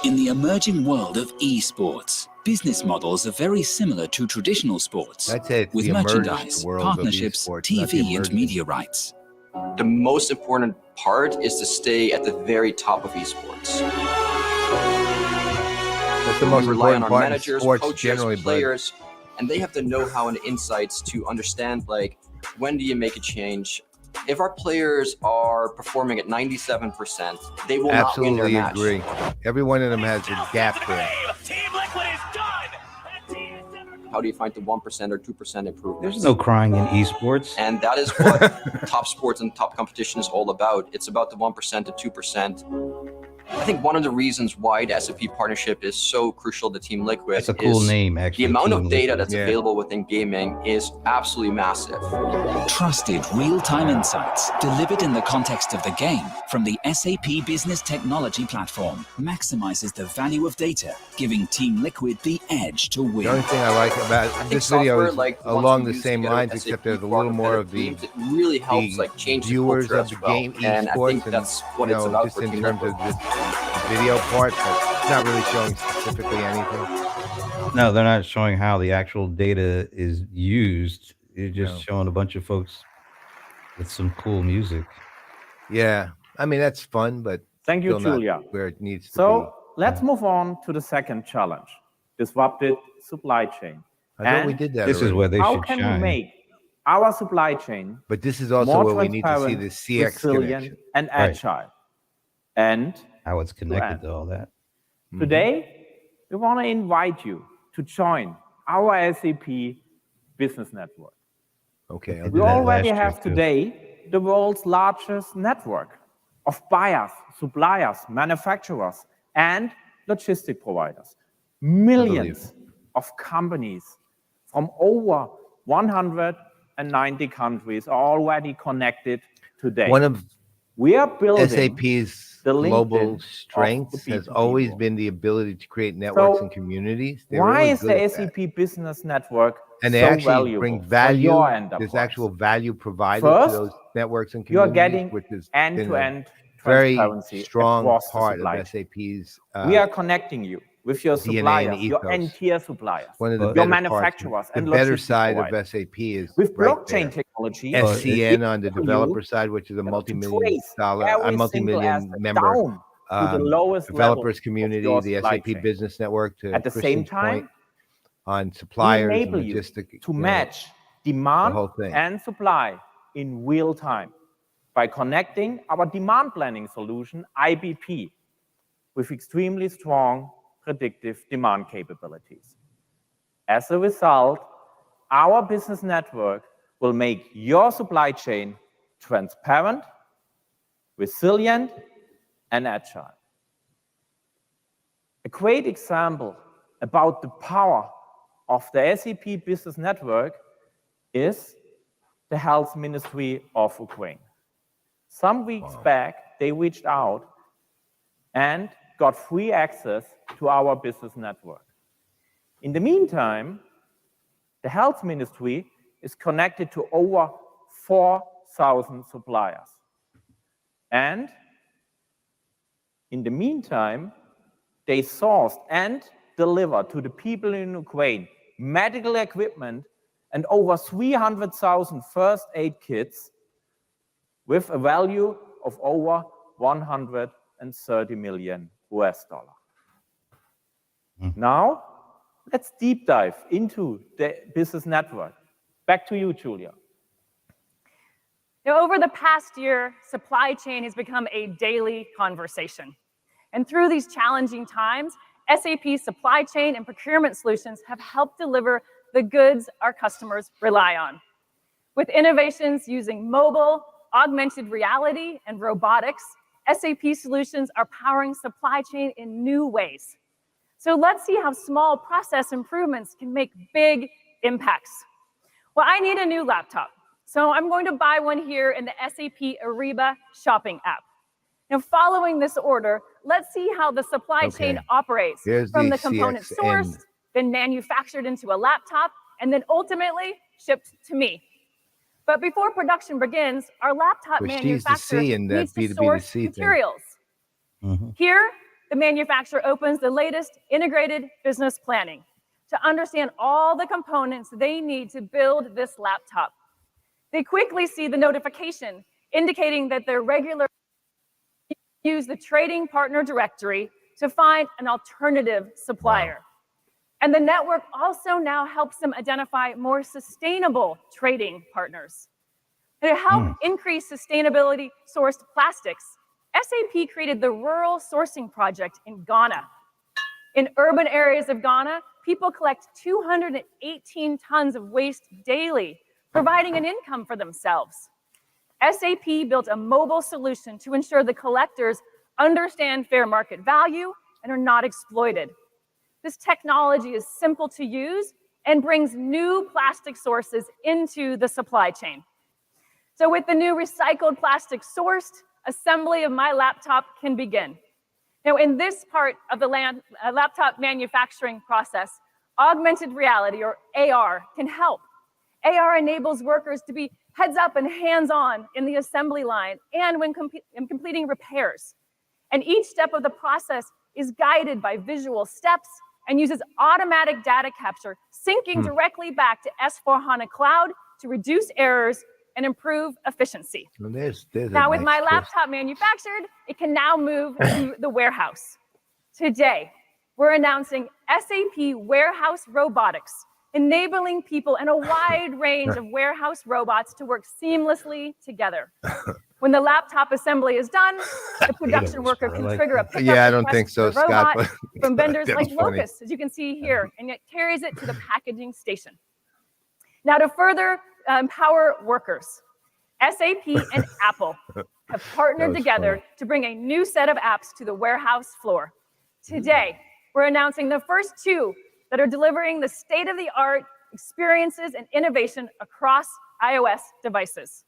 In the emerging world of esports, business models are very similar to traditional sports, I'd say it's with the emerged merchandise, world of partnerships, esports, not the TV, and emerging. media rights. The most important part is to stay at the very top of esports. That's the most We rely on important our part in managers, sports coaches, generally, but players, and they have the know-how and insights to understand, like, when do you make a change? If our players are performing at 97%, they will not win their absolutely match. agree. Every one of them has a gap there. How do you find the 1% or 2% improvement? There's no crying in esports. And that is what top sports and top competition is all about. It's about the 1% to 2%. I think one of the reasons why the SAP partnership is so crucial to Team Liquid That's a cool is name, actually. the amount Team of data Liquid. that's available within gaming is absolutely massive. Trusted real-time insights delivered in the context of the game from the SAP Business Technology Platform maximizes the value of data, giving Team Liquid the edge to win. The only thing I like about I think this video software is like the ones along we the use same together lines, with except SAP there's a for little more of the teams, it really helps like change the viewers culture of as the well. game And I think esports, that's what you it's know, about just for in Team terms Liquid. of the video part, but it's not really showing specifically anything. No, they're not showing how the actual data is used. You're just No. showing a bunch of folks with some cool music. Yeah, I mean that's fun, but Thank you, still not Julia. where it needs to So let's move on to the second challenge, disrupted supply chain. be. I thought we did that This is already. where they How should can we shine. make our supply chain But this is also more where we need to see transparent, the CX resilient, connection. and Right. agile? And How it's connected end. to all that. today, we want to invite you to join our SAP Business Network. Okay, I'll We do We that. already last year, have too. today the world's largest network of buyers, suppliers, manufacturers, and logistic providers. Millions of companies from over 190 countries are already connected today. One of We are building SAP's the global LinkedIn of strengths the has B2B always world. been the ability to create networks So and communities. They're why really is good the at that. SAP Business Network And they so actually valuable bring for value. your There's enterprise? actual value provided First, to those networks and You are communities, getting which has been a end-to-end very transparency strong across the part supply of chain. SAP's We are connecting you with your DNA and suppliers, your ethos. end-tier suppliers, One of the your better manufacturers, parts. The and better logistic side providers. of SAP is With right blockchain there. technology, SCN on the enable developer you side, which is a to multi-million trace dollar, a every single multi-million asset member down to the lowest developers level community, of your the supply SAP chain. Business Network. To At the same Christian's time, point on we suppliers and enable you logistic, to you know, match demand whole thing. and supply in real time by connecting our demand planning solution, IBP, with extremely strong predictive demand capabilities. As a result, our business network will make your supply chain transparent, resilient, and agile. A great example about the power of the SAP Business Network is the Health Ministry of Ukraine. Some weeks back, they reached out and got free access to our business network. In the meantime, the Health Ministry is connected to over 4,000 suppliers. And in the meantime, they sourced and delivered to the people in Ukraine medical equipment and over 300,000 first aid kits with a value of over 130 million US dollar. Now, let's deep dive into the business network. Back to you, Julia. Now, over the past year, supply chain has become a daily conversation. And through these challenging times, SAP supply chain and procurement solutions have helped deliver the goods our customers rely on. With innovations using mobile, augmented reality, and robotics, SAP solutions are powering supply chain in new ways. So let's see how small process improvements can make big impacts. Well, I need a new laptop, so I'm going to buy one here in the SAP Ariba shopping app. Now, following this order, let's see how the supply chain operates from the component sourced, then manufactured into a laptop, and then ultimately shipped to me. But before production begins, our laptop manufacturer needs to source materials. Here, the manufacturer opens the latest integrated business planning to understand all the components they need to build this laptop. They quickly see the notification indicating that their regular use the trading partner directory to find an alternative supplier. And the network also now helps them identify more sustainable trading partners. To help increase sustainability sourced plastics, SAP created the Rural Sourcing Project in Ghana. In urban areas of Ghana, people collect 218 tons of waste daily, providing an income for themselves. SAP built a mobile solution to ensure the collectors understand fair market value and are not exploited. This technology is simple to use and brings new plastic sources into the supply chain. So with the new recycled plastic sourced, assembly of my laptop can begin. Now, in this part of the laptop manufacturing process, augmented reality, or AR, can help. AR enables workers to be heads up and hands-on in the assembly line and when completing repairs. And each step of the process is guided by visual steps and uses automatic data capture, syncing directly back to S/4HANA Cloud to reduce errors and improve efficiency. Well, there's now, with my laptop manufactured, it can now move to the warehouse. Today, we're announcing SAP Warehouse Robotics, enabling people in a wide range of warehouse robots to work seamlessly together. When the laptop assembly is done, the production worker can trigger a pickup I don't think so, Scott. But from vendors like Locust, as you can see here, and it carries it to the packaging station. Now, to further empower workers, SAP and Apple have partnered together to bring a new set of apps to the warehouse floor. Today, we're announcing the first two that are delivering the state-of-the-art experiences and innovation across iOS devices.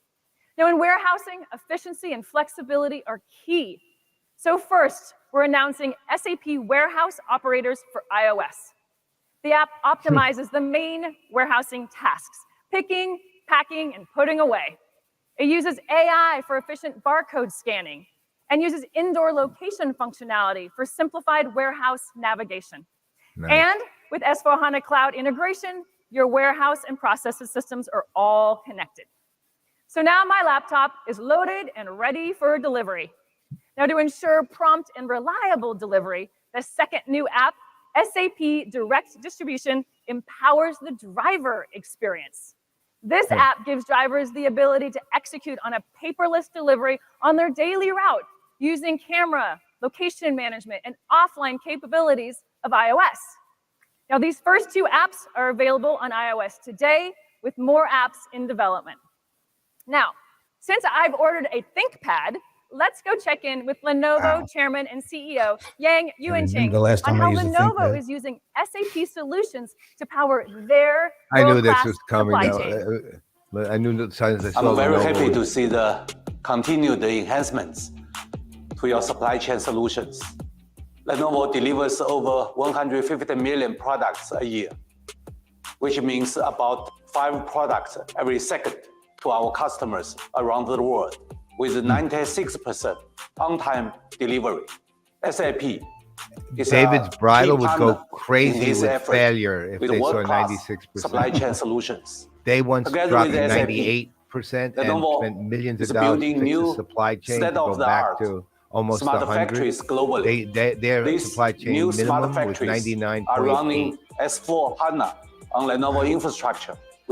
Now, in warehousing, efficiency and flexibility are key. So first, we're announcing SAP Warehouse Operators for iOS. The app optimizes the main warehousing tasks, picking, packing, and putting away. It uses AI for efficient barcode scanning and uses indoor location functionality for simplified warehouse navigation. Nice. And with S/4HANA Cloud integration, your warehouse and processes systems are all connected. So now my laptop is loaded and ready for delivery. Now, to ensure prompt and reliable delivery, the second new app, SAP Direct Distribution, empowers the driver experience. This app gives drivers the ability to execute on a paperless delivery on their daily route using camera, location management, and offline capabilities of iOS. Now, these first two apps are available on iOS today, with more apps in development. Now, since I've ordered a ThinkPad, let's go check in with Lenovo Chairman and CEO Yang Yuanqing on how Lenovo is using SAP solutions to power their I knew this was coming. I knew the signs. I'm very happy to see the continued enhancements to your supply chain solutions. Lenovo delivers over 150 million products a year, which means about 5 products every second to our customers around the world, with 96% on-time delivery. SAP is David's bridal would go crazy with failure if they saw 96% supply chain solutions. They once dropped 98% and spent millions of dollars to fix the supply chain to go back to almost smart 100. Factories globally. Their supply chain new minimum smart was factories 99.8. are running S/4HANA on Lenovo infrastructure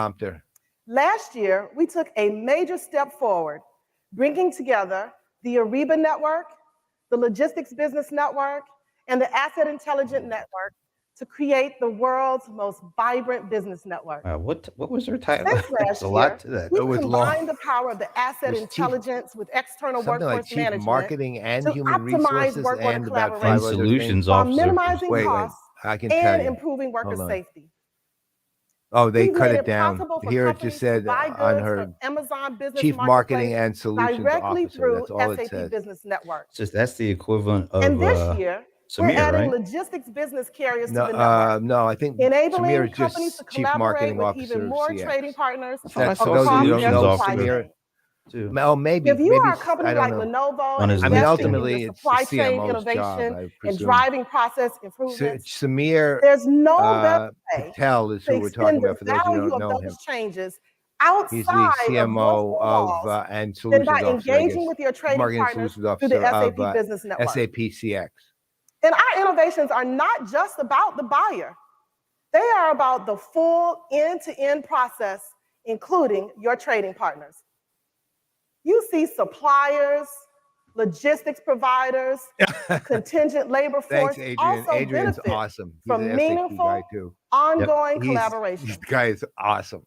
teleprompter. Last year, we took a major step forward, bringing together the Ariba Network, the Logistics Business Network, and the Asset Intelligence Network to create the world's most vibrant business network. What was her title? Since last a lot to that. we combined the power of the asset intelligence with external workforce Chief management, marketing and to human optimize resources work order and about collaboration, 5 other solutions things. while officer. minimizing Wait, costs I can tell and you. improving worker Hold on. safety. Oh, they We've cut made it down. possible for Here it companies just to said buy on goods her from Amazon Business Chief Marketing Marketplace and Solutions directly Officer. through That's all it SAP says. Business Network. That's the equivalent of And this year, We're Samir, adding right? logistics business carriers No, to the network, no, I think enabling Samir is companies just to Chief collaborate Marketing with Officer even of more CX. trading partners That's across for those of you who their don't know supply Samir. chain. Too. Oh, maybe, If you maybe are a company I don't like know. Lenovo On and his I mean, LinkedIn. investing in your ultimately, it's the supply chain CMO's job, innovation I and presume. driving process improvements, Samir there's no better way Patel is to who we're talking extend the about. For those who value don't of know him, those changes he's the outside of those CMO four of walls and than by Solutions Officer, I guess, engaging with your trading Marketing partners Solutions through the Officer of SAP Business Network. SAP CX. And our innovations are not just about the buyer. They are about the full end-to-end process, including your trading partners. You see suppliers, logistics providers, contingent labor force Thanks, Adrian. also Adrian's benefit awesome. He's from an SAP guy meaningful, too. ongoing collaboration. This guy is awesome.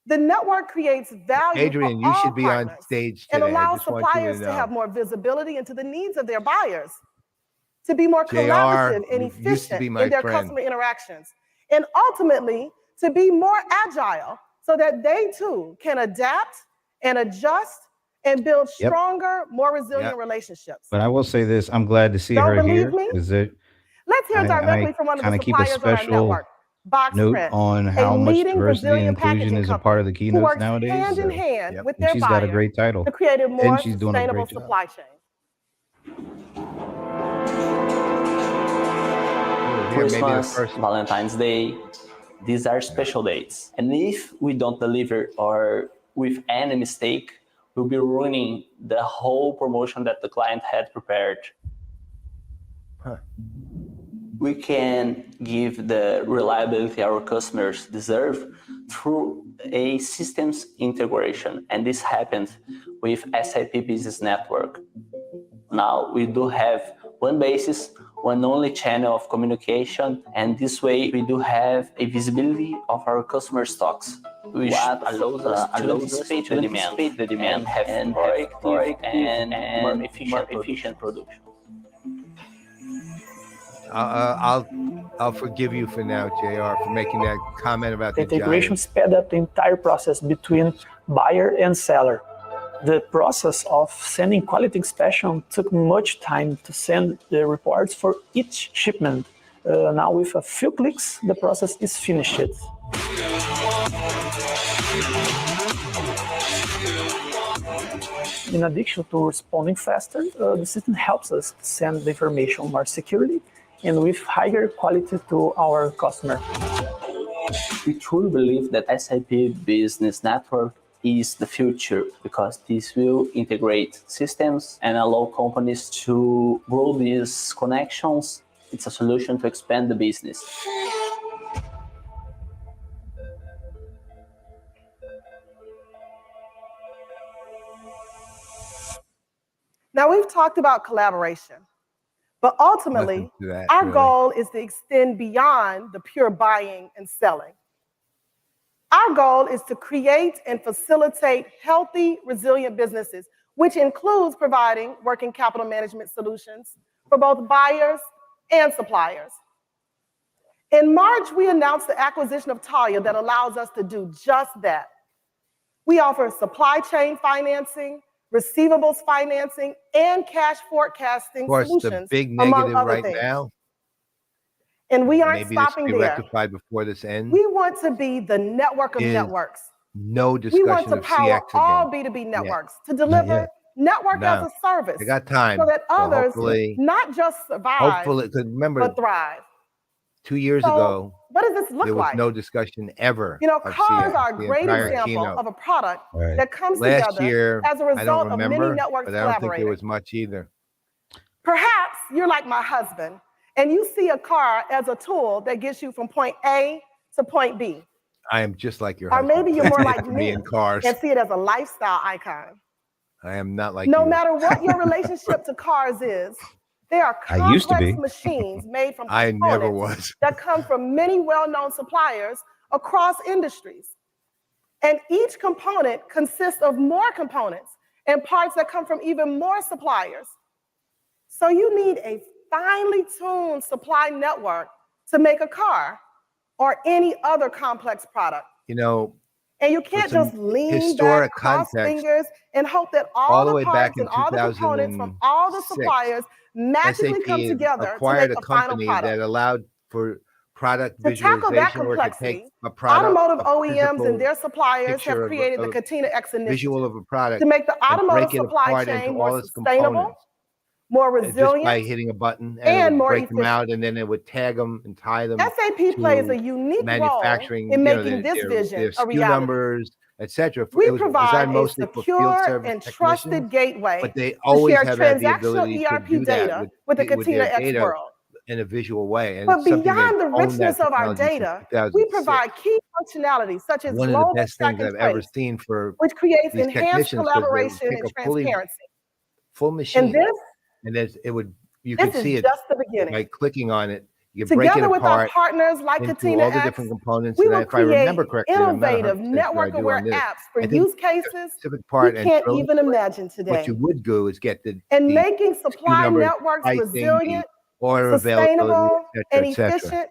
The network creates value Adrian, for you all should be on partners stage and today. I allows just want you suppliers to to know. have more visibility into the needs of their buyers, to be more JR, collaborative and you used to be efficient my in their friend. customer interactions, and ultimately to be more agile so that they too can adapt and adjust and build stronger, more resilient relationships. But I will say this, I'm glad to see Don't her believe here. me? Is it Let's hear directly from one of the kind of keep a suppliers on our special network, Box note Print, on a how much leading diversity and Brazilian inclusion packaging is a company part of the who keynotes works nowadays. hand in hand with And their she's got a buyer great title. to create a more And she's doing a sustainable great job. supply chain. Christmas, Valentine's Day, these are special dates. And if we don't deliver or with any mistake, we'll be ruining the whole promotion that the client had prepared. We can give the reliability our customers deserve through a systems integration. And this happens with SAP Business Network. Now we do have one basis, one only channel of communication, and this way we do have a visibility of our customer stocks, which allows us to anticipate the demand and have more effective and more efficient production. I'll forgive you for now, JR, for making that comment about the integration giant. sped up the entire process between buyer and seller. The process of sending quality inspection took much time to send the reports for each shipment. Now with a few clicks, the process is finished. In addition to responding faster, the system helps us send the information more securely and with higher quality to our customer. We truly believe that SAP Business Network is the future because this will integrate systems and allow companies to grow these connections. It's a solution to expand the business. Now we've talked about collaboration, but ultimately our goal is to extend beyond the pure buying and selling. Our goal is to create and facilitate healthy, resilient businesses, which includes providing working capital management solutions for both buyers and suppliers. In March, we announced the acquisition of Talia that allows us to do just that. We offer supply chain financing, receivables financing, and cash forecasting solutions, the big among negative other right things. now. And we aren't Maybe this stopping can be there. rectified before this ends. We want to be the network of Is networks. No We discussion want to of power CX all again. B2B networks to deliver yet. network as No. a service I got time. so that So others hopefully- not just survive, Hopefully, because remember, but thrive. 2 years So, ago, what does this look there was like? no discussion ever. You know, of cars CX, are a the great entire example keynote. of a product Right. that comes Last together year, as a I don't result of remember, many networks but I don't think collaborating. there was much either. Perhaps you're like my husband, and you see a car as a tool that gets you from point A to point B. I am just like your Or husband. maybe you're more like me in cars. and see it as a lifestyle icon. I am not like No you. matter what your relationship to cars is, they are I used to complex be. machines made from I never components was. that come from many well-known suppliers across industries. And each component consists of more components and parts that come from even more suppliers. So you need a finely tuned supply network to make a car or any other complex product. You know, And you can't just lean back, cross fingers, and hope that all the parts and all the components from all the suppliers magically come together to make a final product. That allowed for product to tackle that complexity, automotive OEMs and their suppliers have created the Katina X initiative to make the automotive supply chain more sustainable, more resilient, just by hitting a button and more break them out, and then it would tag them and tie them. SAP plays a unique role in making this vision a reality. Numbers, etc. We provide a secure and trusted gateway but they always to share have had the transactional ability ERP to do data with the Katina X world. In a visual way. And but beyond the richness of our data, we provide key functionality such as one global of the best things I've ever seen for which creates enhanced collaboration and transparency. Full machine. And you could see it just the beginning. By clicking on it. You Together break it with apart our partners like Katina all the X, different components. we And will if I remember correctly, innovative network-aware apps for use cases we can't even imagine today. What you would do is get and making supply networks resilient, sustainable, and efficient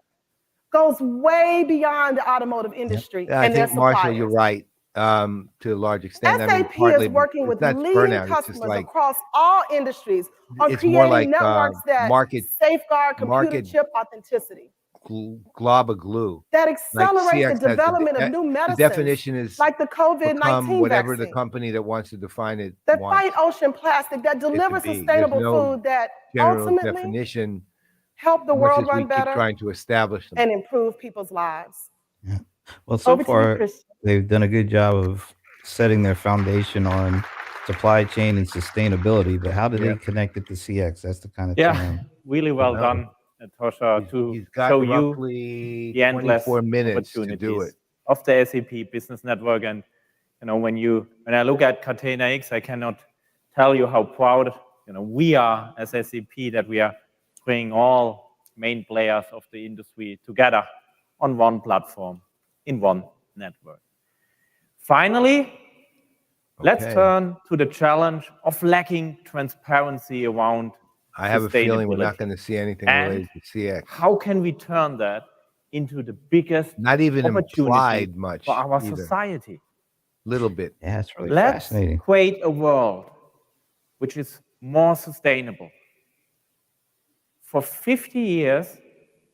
goes way beyond the automotive industry. I think, Marshall, you're right. To a large extent, SAP is working with leading customers across all industries on creating networks that safeguard computer chip authenticity. Glob of glue that accelerate the development of new medicines. The definition is like the COVID-19 whatever vaccine. the company that wants to define it that fight ocean plastic, that delivers sustainable food, that ultimately definition help the world run better, trying to establish them and improve people's lives. Yeah. Well, so far they've done a good job of setting their foundation on supply chain and sustainability. But how do they connect it to CX? That's the kind of thing. Really well done. Tosha, to show you the endless opportunities of the SAP Business Network. And when I look at Katina X, I cannot tell you how proud we are as SAP that we are bringing all main players of the industry together on one platform in one network. Finally, let's turn to the challenge of lacking transparency around I have a feeling we're not going to see anything related to CX. How can we turn that into the biggest not even implied much for our society? Little bit. Yeah, it's really fascinating. Let's create a world which is more sustainable. For 50 years,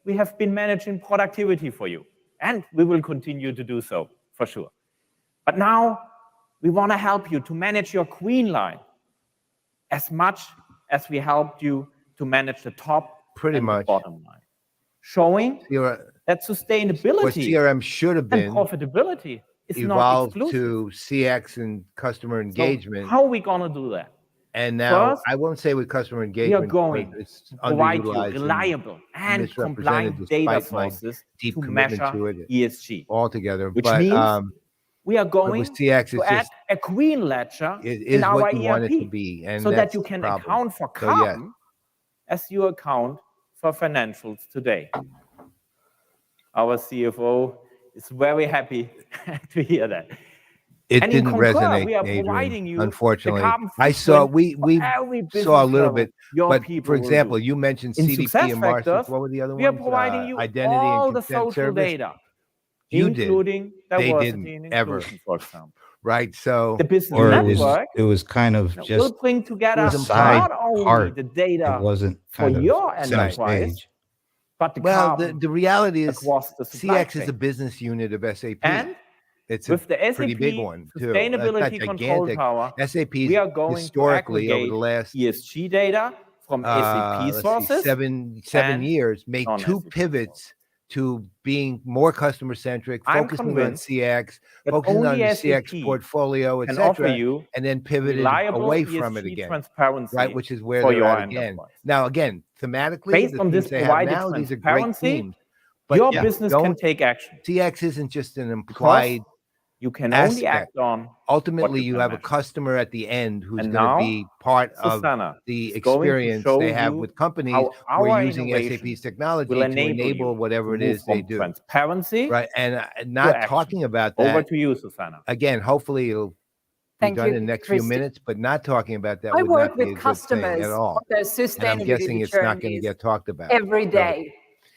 we have been managing productivity for you, and we will continue to do so for sure. But now we want to help you to manage your green line as much as we helped you to manage the top and the bottom line, showing that sustainability what CRM should have been and profitability is evolved not exclusive to CX and customer engagement. So how are we going to do that? And now, I won't say with customer engagement, we are going to provide you reliable and compliant data sources to measure ESG altogether. Which means we are going to add a green ledger in our ERP so that you can account for carbon as you account for financials today. Our CFO is very happy to hear that. It didn't resonate, we are providing you unfortunately. I saw we saw a little bit, but for example, you mentioned CDP and Marshall. What were the other ones? We are providing you identity all and the social service. data, You including They diversity didn't and ever. inclusion, for example. Right. So The business Or network it was kind of will just bring together a side not only part. the data It wasn't for kind of your center enterprise, stage. but the well, carbon the reality is across the supply CX is a chain. business unit of SAP. And it's with the pretty SAP big one too. Sustainability It's not Control gigantic. Tower, SAP we are going historically to over the last ESG data from SAP let's see, sources. seven and years made two non-SAP pivots to being more customer centric, I'm focusing on convinced CX, that focusing on only the SAP CX portfolio, can offer etc., you and then pivoted reliable away from it ESG again. transparency Right, which is where for they're your at again. enterprise. Now, again, thematically, Based the on themes this they have provided now, these are great transparency, themes. But your business can take action. CX isn't just an implied you can only aspect. act on Ultimately, what you can have a measure. customer at the end who's And going to now, be part Susanna of the is going to experience show they have you with companies how who are our using innovation SAP's technology will to enable enable you whatever to it move is they from do. transparency Right, and to not action. talking about Over that. to you, Susanna. Again, hopefully it'll be Thank done you, in the next few Christy. minutes, but not talking about that I would work not be with a good thing customers at all. on their And I'm guessing sustainability it's not going to journeys get talked about. every So, day.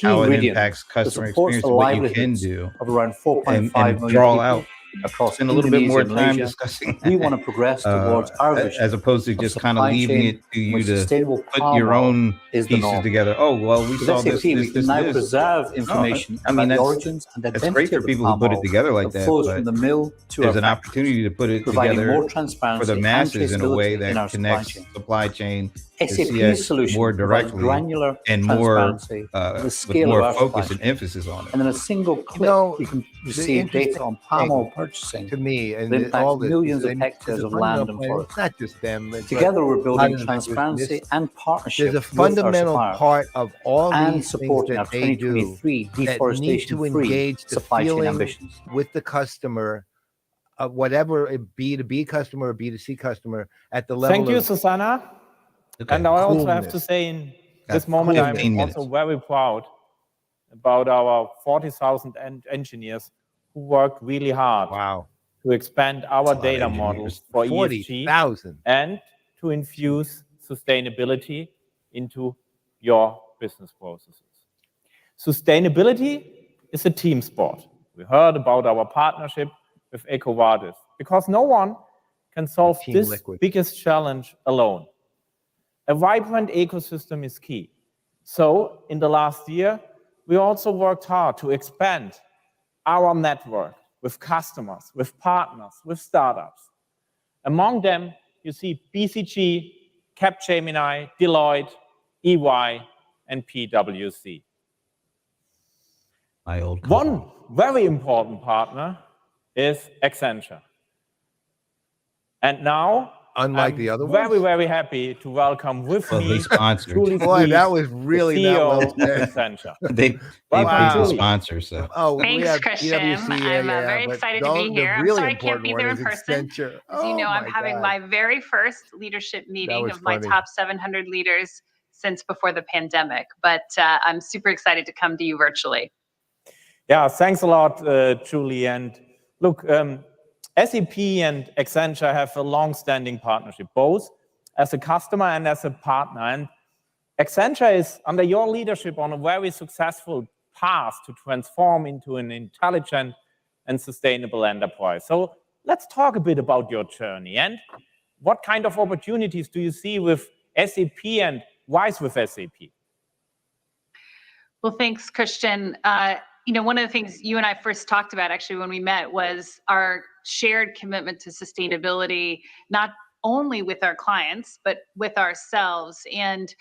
how it impacts customer experience, what you can do, of around 4.5 and million draw people out across spend a little bit more Indonesia and time Malaysia. discussing We want to progress towards our vision as opposed to of just kind of supply leaving chain it to you where to sustainable put your palm own is the pieces norm. together. Oh, well, we With saw SAP, we can now preserve information about the origins and that's great identity for of the people who palm put it oil together like that that, flows but from the mill to there's our an factories, opportunity to put it providing together more for transparency the and masses in a way traceability in that our connects supply chain to SAP's CS solution more provides directly granular and more transparency to the with scale more of our supply focus and chain. emphasis on it. And in a single click, you can receive data on palm oil purchasing to me, and that impacts all this millions of it's hectares a of land fundamental and plan. forest. It's not just them. Together, we're but building a lot of them just transparency miss- and partnership There's a with our fundamental suppliers part of all and these things supporting our that they do 2023 that need to deforestation-free engage the supply chain feeling ambitions. with the customer, whatever a B2B customer or B2C customer, at the level Thank you, of Susanna. Okay. And I also have to Coolness. say in Got this moment, I'm 15 minutes. also very proud about our 40,000 engineers who worked really hard to expand our data models for ESG 40,000 and to infuse sustainability into your business processes. Sustainability is a team sport. We heard about our partnership with EcoVadis because no one can solve this biggest challenge alone. A vibrant ecosystem is key. So in the last year, we also worked hard to expand our network with customers, with partners, with startups. Among them, you see BCG, Capgemini, Deloitte, EY, and PwC. My old One very important partner is Accenture. And now, unlike I'm the other very, ones, very happy to welcome with Well, me they sponsored. Julie Boy, that Fries, was really the not CEO well of said. Accenture. They Welcome, paid the Julie. sponsor, so. Oh, we Thanks, have Christian. PwC, I'm yeah, very but excited to be the here. I'm really sorry I can't important be one there is in person. Accenture. As you know, I'm having God. my very first leadership meeting was of my funny. top 700 leaders since before the pandemic. But I'm super excited to come to you virtually. Yeah, thanks a lot, Julie. And look, SAP and Accenture have a long-standing partnership, both as a customer and as a partner. And Accenture is, under your leadership, on a very successful path to transform into an intelligent and sustainable enterprise. So let's talk a bit about your journey and what kind of opportunities do you see with SAP and why with SAP? Well, thanks, Christian. You know, one of the things you and I first talked about actually when we met was our shared commitment to sustainability, not only with our clients, but with ourselves. And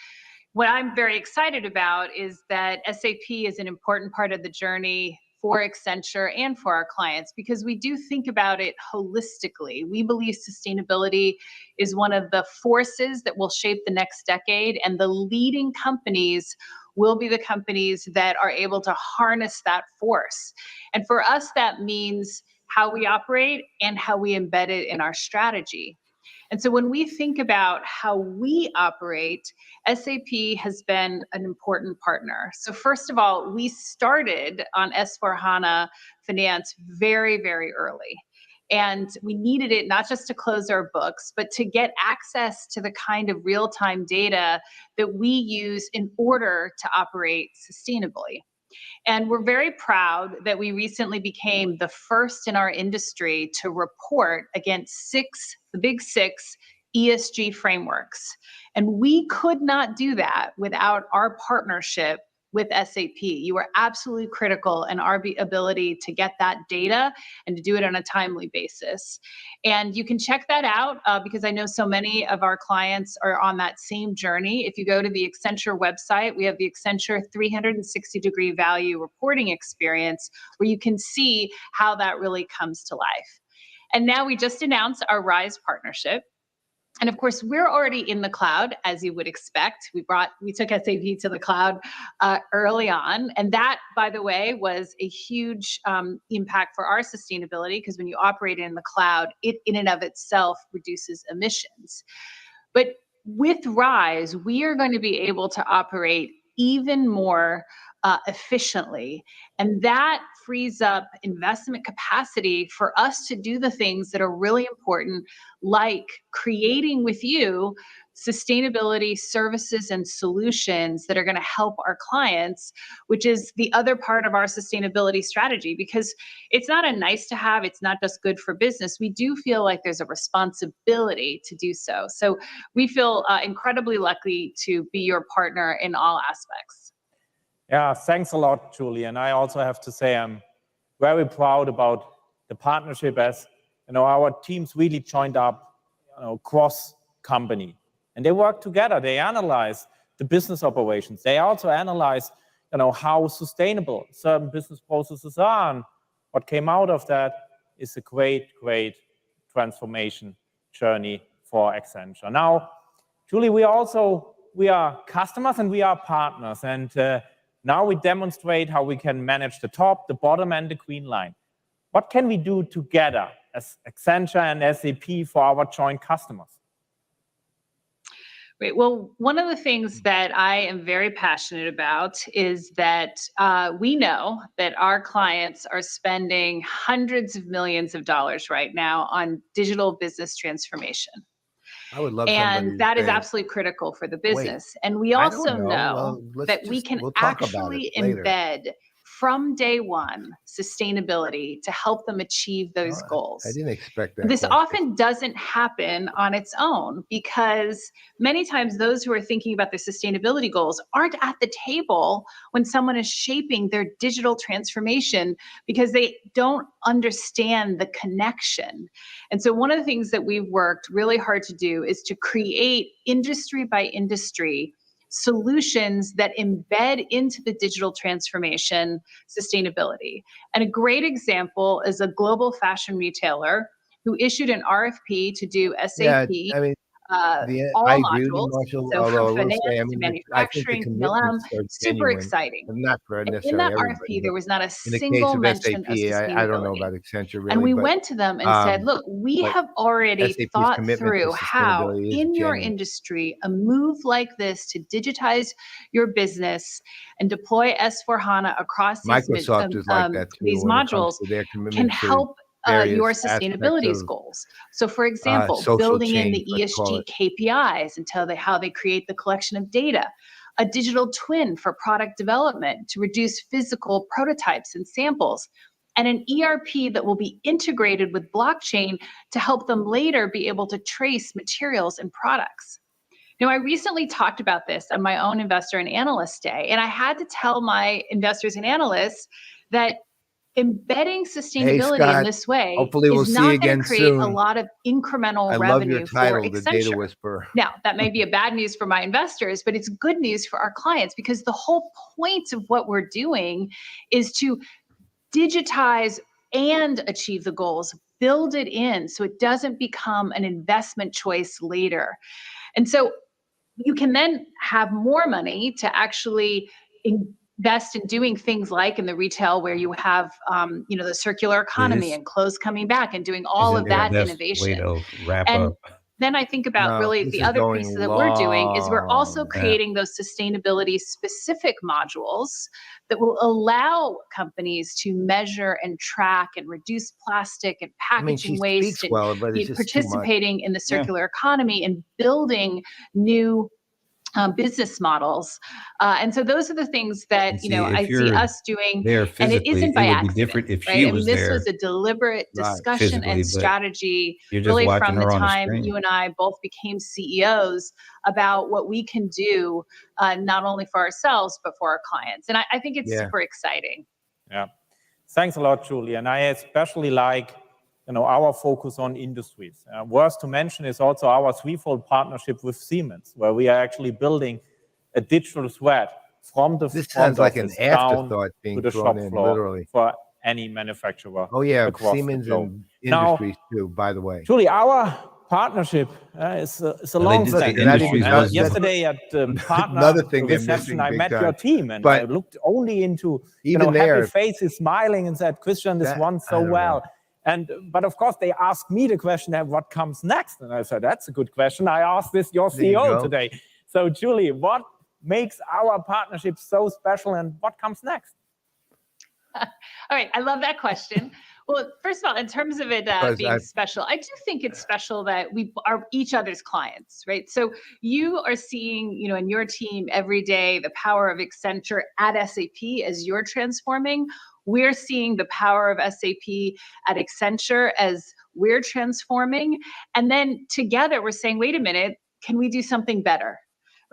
what I'm very excited about is that SAP is an important part of the journey for Accenture and for our clients because we do think about it holistically. We believe sustainability is one of the forces that will shape the next decade, and the leading companies will be the companies that are able to harness that force. And for us, that means how we operate and how we embed it in our strategy. And so when we think about how we operate, SAP has been an important partner. So first of all, we started on S/4HANA Finance very, very early. And we needed it not just to close our books, but to get access to the kind of real-time data that we use in order to operate sustainably. And we're very proud that we recently became the first in our industry to report against the big six ESG frameworks. And we could not do that without our partnership with SAP. You are absolutely critical in our ability to get that data and to do it on a timely basis. And you can check that out because I know so many of our clients are on that same journey. If you go to the Accenture website, we have the Accenture 360-degree value reporting experience where you can see how that really comes to life. And now we just announced our RISE partnership. And of course, we're already in the cloud, as you would expect. We took SAP to the cloud early on. And that, by the way, was a huge impact for our sustainability, because when you operate in the cloud, it in and of itself reduces emissions. But with RISE, we are going to be able to operate even more efficiently. And that frees up investment capacity for us to do the things that are really important, like creating with you sustainability services and solutions that are going to help our clients, which is the other part of our sustainability strategy, because it's not a nice to have, it's not just good for business. We do feel like there's a responsibility to do so. So we feel incredibly lucky to be your partner in all aspects. Yeah, thanks a lot, Julie. And I also have to say I'm very proud about the partnership, as our teams really joined up cross company. And they work together. They analyze the business operations. They also analyze, how sustainable certain business processes are. And what came out of that is a great, great transformation journey for Accenture. Now, Julie, we are customers and we are partners. And now we demonstrate how we can manage the top, the bottom, and the green line. What can we do together as Accenture and SAP for our joint customers? Great. Well, one of the things that I am very passionate about is that we know that our clients are spending hundreds of millions of dollars right now on digital business transformation. I would love and that is absolutely critical for the business. And we also know that we can actually embed from day one sustainability to help them achieve those goals. I didn't expect that. This often doesn't happen on its own, because many times those who are thinking about their sustainability goals aren't at the table when someone is shaping their digital transformation, because they don't understand the connection. And so one of the things that we've worked really hard to do is to create industry by industry solutions that embed into the digital transformation sustainability. And a great example is a global fashion retailer who issued an RFP to do SAP all modules, so from finance to manufacturing, super exciting. Not for in that RFP, there was not a single mention of sustainability. I don't know about Accenture really. And we went to them and said, look, we have already thought through how in your industry, a move like this to digitize your business and deploy S/4HANA across these modules can help your sustainability goals. So for example, building in the ESG KPIs and how they create the collection of data, a digital twin for product development to reduce physical prototypes and samples, and an ERP that will be integrated with blockchain to help them later be able to trace materials and products. Now, I recently talked about this on my own Investor and Analyst Day, and I had to tell my investors and analysts that embedding sustainability in this way is not going to create a lot of incremental revenue for Accenture. Now, that may be a bad news for my investors, but it's good news for our clients, because the whole point of what we're doing is to digitize and achieve the goals, build it in so it doesn't become an investment choice later. And so you can then have more money to actually invest in doing things like in the retail, where you have the circular economy and clothes coming back and doing all of that innovation. Then I think about really the other piece that we're doing is we're also creating those sustainability specific modules that will allow companies to measure and track and reduce plastic and packaging waste, and participating in the circular economy and building new business models. And so those are the things that, I see us doing, and it isn't by accident, right? This was a deliberate discussion and strategy really from the time you and I both became CEOs about what we can do, not only for ourselves, but for our clients. And I think it's super exciting. Yeah. Thanks a lot, Julie. And I especially like our focus on industries. Worth to mention is also our threefold partnership with Siemens, where we are actually building a digital thread from the front office down to the shop floor for any manufacturer. Oh yeah, Siemens and industries too, by the way. Julie, our partnership is a long thing. Yesterday at the partner reception, I met your team, and I looked only into happy faces, smiling, and said, Christian, this went so well. But of course, they asked me the question, what comes next? And I said, that's a good question. I asked this your CEO today. So Julie, what makes our partnership so special, and what comes next? All right, I love that question. Well, first of all, in terms of it being special, I do think it's special that we are each other's clients, right? So you are seeing, in your team every day, the power of Accenture at SAP as you're transforming. We're seeing the power of SAP at Accenture as we're transforming. And then together we're saying, wait a minute, can we do something better?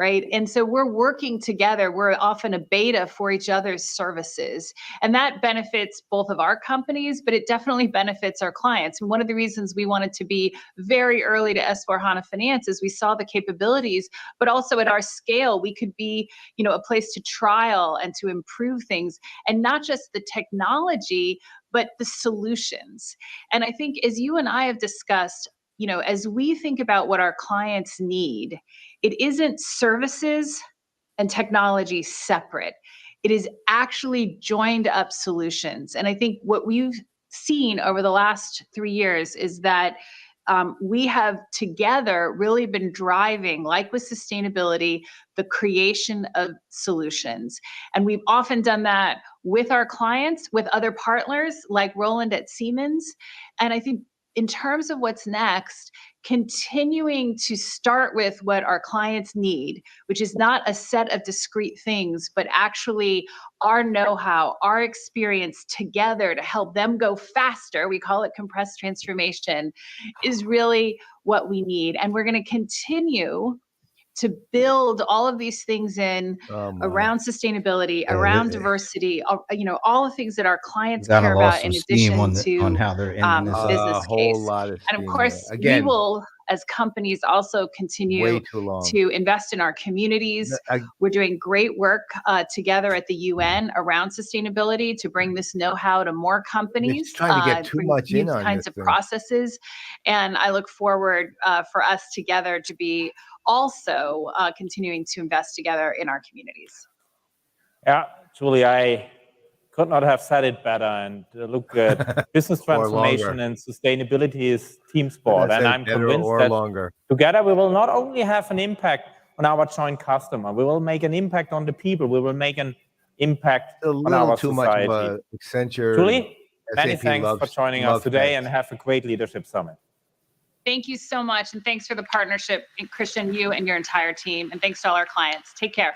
Right? And so we're working together. We're often a beta for each other's services. And that benefits both of our companies, but it definitely benefits our clients. And one of the reasons we wanted to be very early to S/4HANA Finance is we saw the capabilities, but also at our scale, we could be, a place to trial and to improve things, and not just the technology, but the solutions. And I think as you and I have discussed, as we think about what our clients need, it isn't services and technology separate. It is actually joined up solutions. And I think what we've seen over the last 3 years is that we have together really been driving, like with sustainability, the creation of solutions. And we've often done that with our clients, with other partners like Roland at Siemens. And I think in terms of what's next, continuing to start with what our clients need, which is not a set of discrete things, but actually our know-how, our experience together to help them go faster, we call it compressed transformation, is really what we need. And we're going to continue to build all of these things in around sustainability, around diversity, all the things that our clients care about in addition to on how they're ending this business case. And of course, we will, as companies, also continue to invest in our communities. We're doing great work together at the UN around sustainability to bring this know-how to more companies. It's trying to get too much in on kinds this of thing. Processes. And I look forward for us together to be also continuing to invest together in our communities. Yeah, Julie, I could not have said it better. And look, business transformation and sustainability is team sport. And I'm convinced that together we will not only have an impact on our joint customer, we will make an impact on the people, we will make an impact on our society. Much of Accenture. Julie, many thanks for joining us today, and have a great leadership summit. Thank you so much, and thanks for the partnership, Christian, you and your entire team, and thanks to all our clients. Take care.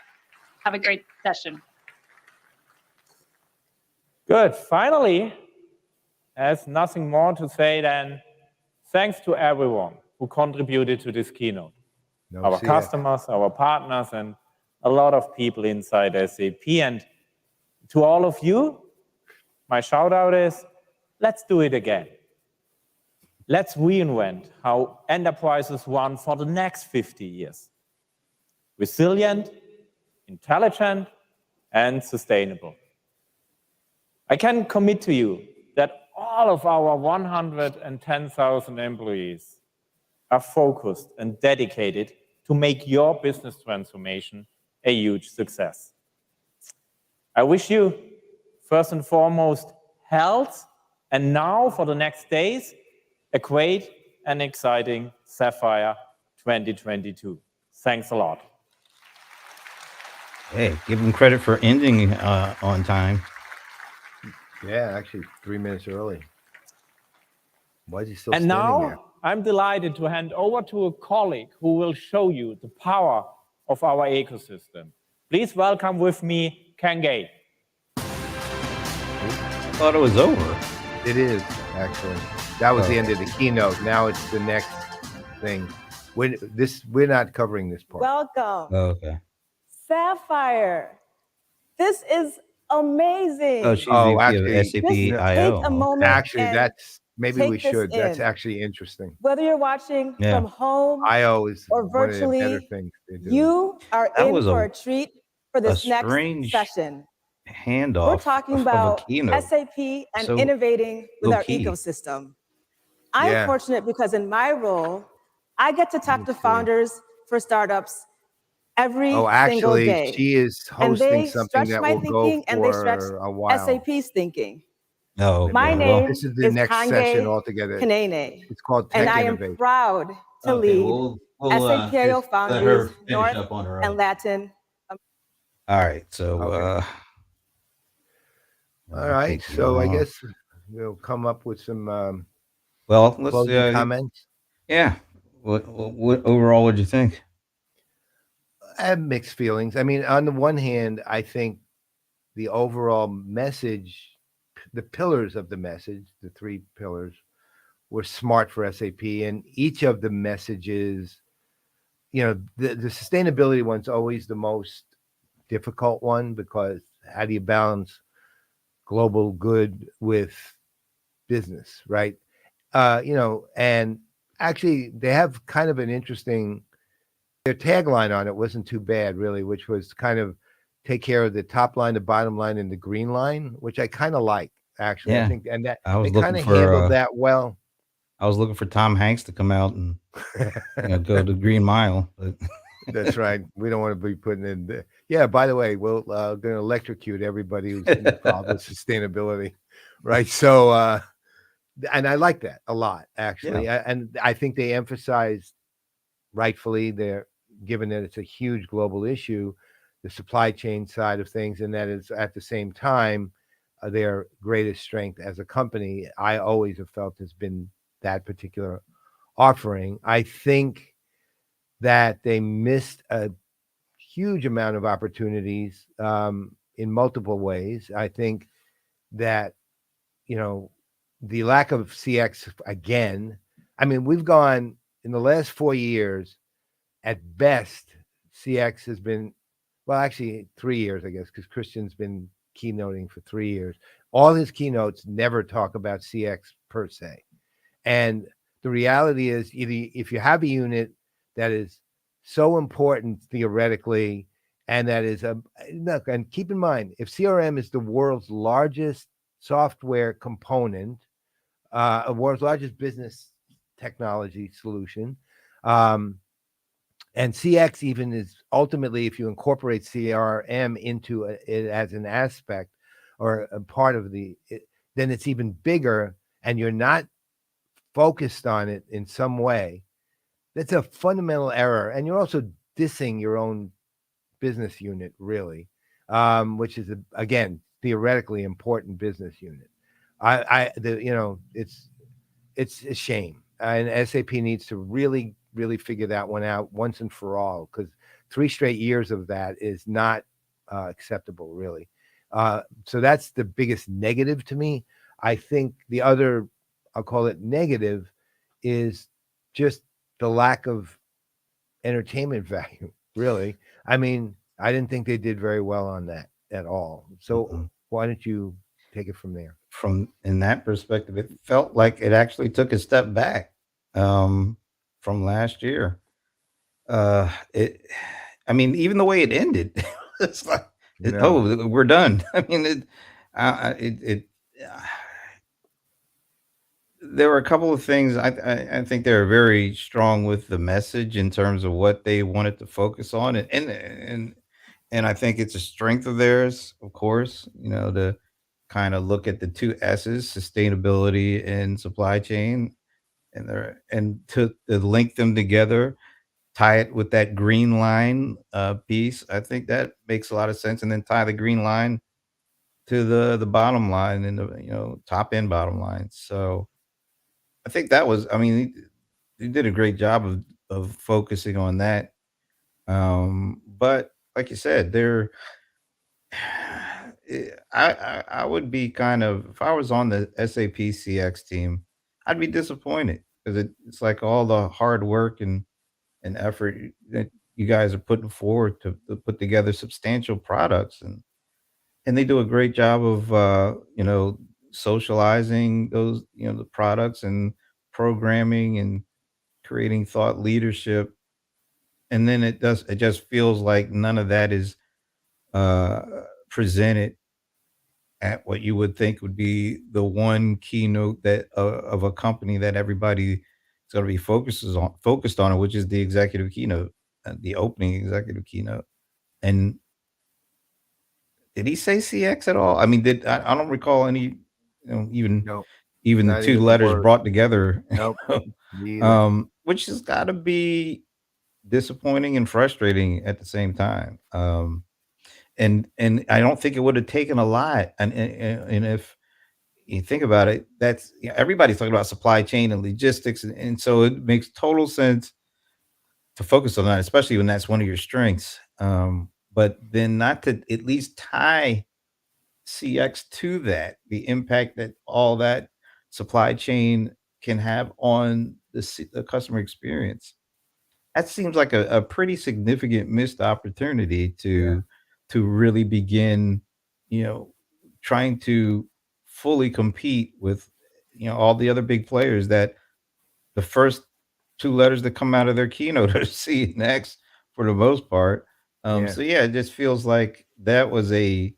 Have a great session. Good. Finally, there's nothing more to say than thanks to everyone who contributed to this keynote. Our customers, our partners, and a lot of people inside SAP. And to all of you, my shout out is, let's do it again. Let's reinvent how enterprises run for the next 50 years. Resilient, intelligent, and sustainable. I can commit to you that all of our 110,000 employees are focused and dedicated to make your business transformation a huge success. I wish you, first and foremost, health, and now for the next days, a great and exciting Sapphire 2022. Thanks a lot. Hey, give him credit for ending on time. Yeah, actually 3 minutes early. Why is he still standing there? I'm delighted to hand over to a colleague who will show you the power of our ecosystem. Please welcome with me, Ken Gay. I thought it was over. It is, actually. That was the end of the keynote. Now it's the next thing. We're not covering this part. Welcome. Oh, okay. Sapphire. This is amazing. Oh, she's VP of SAP IO. Take a moment. Actually, that's maybe we should. That's in. Actually interesting. Whether you're watching from home IO is or virtually, one of the better things they do. You are in for a treat for this next session. Handoff. We're talking about SAP and innovating with our ecosystem. I'm fortunate because in my role, I get to talk to founders for startups every single day. She is hosting something that will go for a while. SAP's thinking. Oh, okay. My name this is the next session altogether. Kanene. It's called Tech and I am Innovate. proud to lead SAP IO founders North and Latin All right. So, Okay. All right. So I guess we'll come up with some well, let's closing comments. Yeah. What overall would you think? I have mixed feelings. I mean, on the one hand, I think the overall message, the pillars of the message, the 3 pillars, were smart for SAP, and each of the messages, you know, the sustainability one's always the most difficult one, because how do you balance global good with business, right? You know, and actually they have kind of an interesting, their tagline on it wasn't too bad, really, which was kind of take care of the top line, the bottom line, and the green line, which I kind of like, actually. Yeah. I think, and that I was they kind looking of for handled that well. I was looking for Tom Hanks to come out and go the Green Mile. But That's right. We don't want to be putting in the, yeah, by the way, we'll going to electrocute everybody who's involved with sustainability, right? So and I like that a lot, actually. And I think they emphasized rightfully there, given that it's a huge global issue, the supply chain side of things, and that is at the same time their greatest strength as a company. I always have felt has been that particular offering. I think that they missed a huge amount of opportunities in multiple ways. I think that, you know, the lack of CX again, I mean, we've gone in the last 4 years, at best, CX has been, well, actually 3 years, I guess, because Christian's been keynoting for 3 years. All his keynotes never talk about CX per se. And the reality is, if you have a unit that is so important theoretically, and that is look, and keep in mind, if CRM is the world's largest software component, a world's largest business technology solution, and CX even is ultimately, if you incorporate CRM into it as an aspect or a part of then it's even bigger, and you're not focused on it in some way. That's a fundamental error, and you're also dissing your own business unit, really, which is again theoretically important business unit. It's a shame, and SAP needs to really figure that one out once and for all, because 3 straight years of that is not acceptable, really. So that's the biggest negative to me. I think the other, I'll call it negative, is just the lack of entertainment value, really. I mean, I didn't think they did very well on that at all. So why don't you take it from there? From in that perspective, it felt like it actually took a step back from last year. I mean, even the way it ended, it's like, oh, we're done. I mean, there were a couple of things. I think they were very strong with the message in terms of what they wanted to focus on, and I think it's a strength of theirs, of course, to kind of look at the 2 S's, sustainability and supply chain, and to link them together, tie it with that green line piece. I think that makes a lot of sense, and then tie the green line to the bottom line and the top end bottom line. So I think that was, I mean, he did a great job of focusing on that. But like you said, I would be kind of, if I was on the SAP CX team, I'd be disappointed, because it's like all the hard work and effort that you guys are putting forward to put together substantial products, and they do a great job of socializing those, the products, and programming and creating thought leadership. And then it just feels like none of that is presented at what you would think would be the one keynote that of a company that everybody is going to be focused on it, which is the executive keynote, the opening executive keynote. And did he say CX at all? I mean, I don't recall any, even the 2 letters brought together. Nope. Which has got to be disappointing and frustrating at the same time. and I don't think it would have taken a lot. And if you think about it, that's everybody's talking about supply chain and logistics, and so it makes total sense to focus on that, especially when that's one of your strengths. But then not to at least tie CX to that, the impact that all that supply chain can have on the customer experience. That seems like a pretty significant missed opportunity to really begin, you know, trying to fully compete with, all the other big players that the first 2 letters that come out of their keynote are C and X for the most part. Yeah. So yeah, it just feels like that was a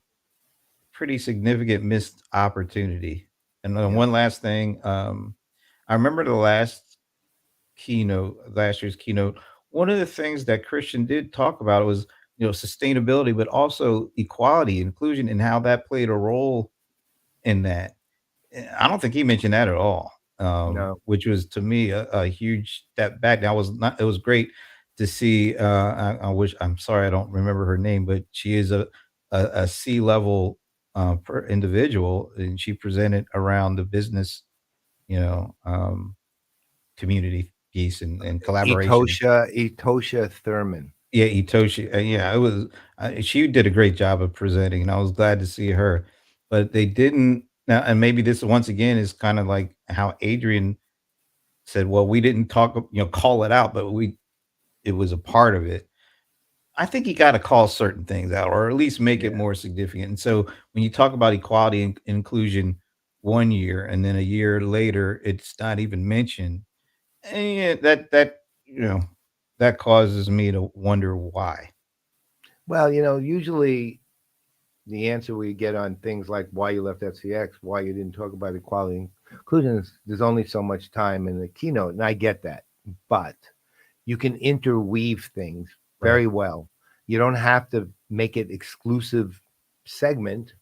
pretty significant missed opportunity. And then Yeah. one last thing, I remember the last year's keynote, one of the things that Christian did talk about was, sustainability, but also equality, inclusion, and how that played a role in that. I don't think he mentioned that at all, No. which was to me a huge step back. That was not. It was great to see. I wish. I'm sorry, I don't remember her name, but she is a C level individual, and she presented around the business, you know, um, community piece and collaboration. Etosha Thurman. Yeah, Itoshi. Yeah, it was. She did a great job of presenting, and I was glad to see her. But they didn't. Now, and maybe this once again is kind of like how Adrian said, "Well, we didn't talk, call it out, but it was a part of it." I think you got to call certain things out, or at least make it Yeah. more significant. And so, when you talk about equality and inclusion one year, and then a year later, it's not even mentioned, and that causes me to wonder why. Well, usually the answer we get on things like why you left FCX, why you didn't talk about equality and inclusion is there's only so much time in the keynote, and I get that. But you can interweave things very well. You don't have to make it exclusive segment.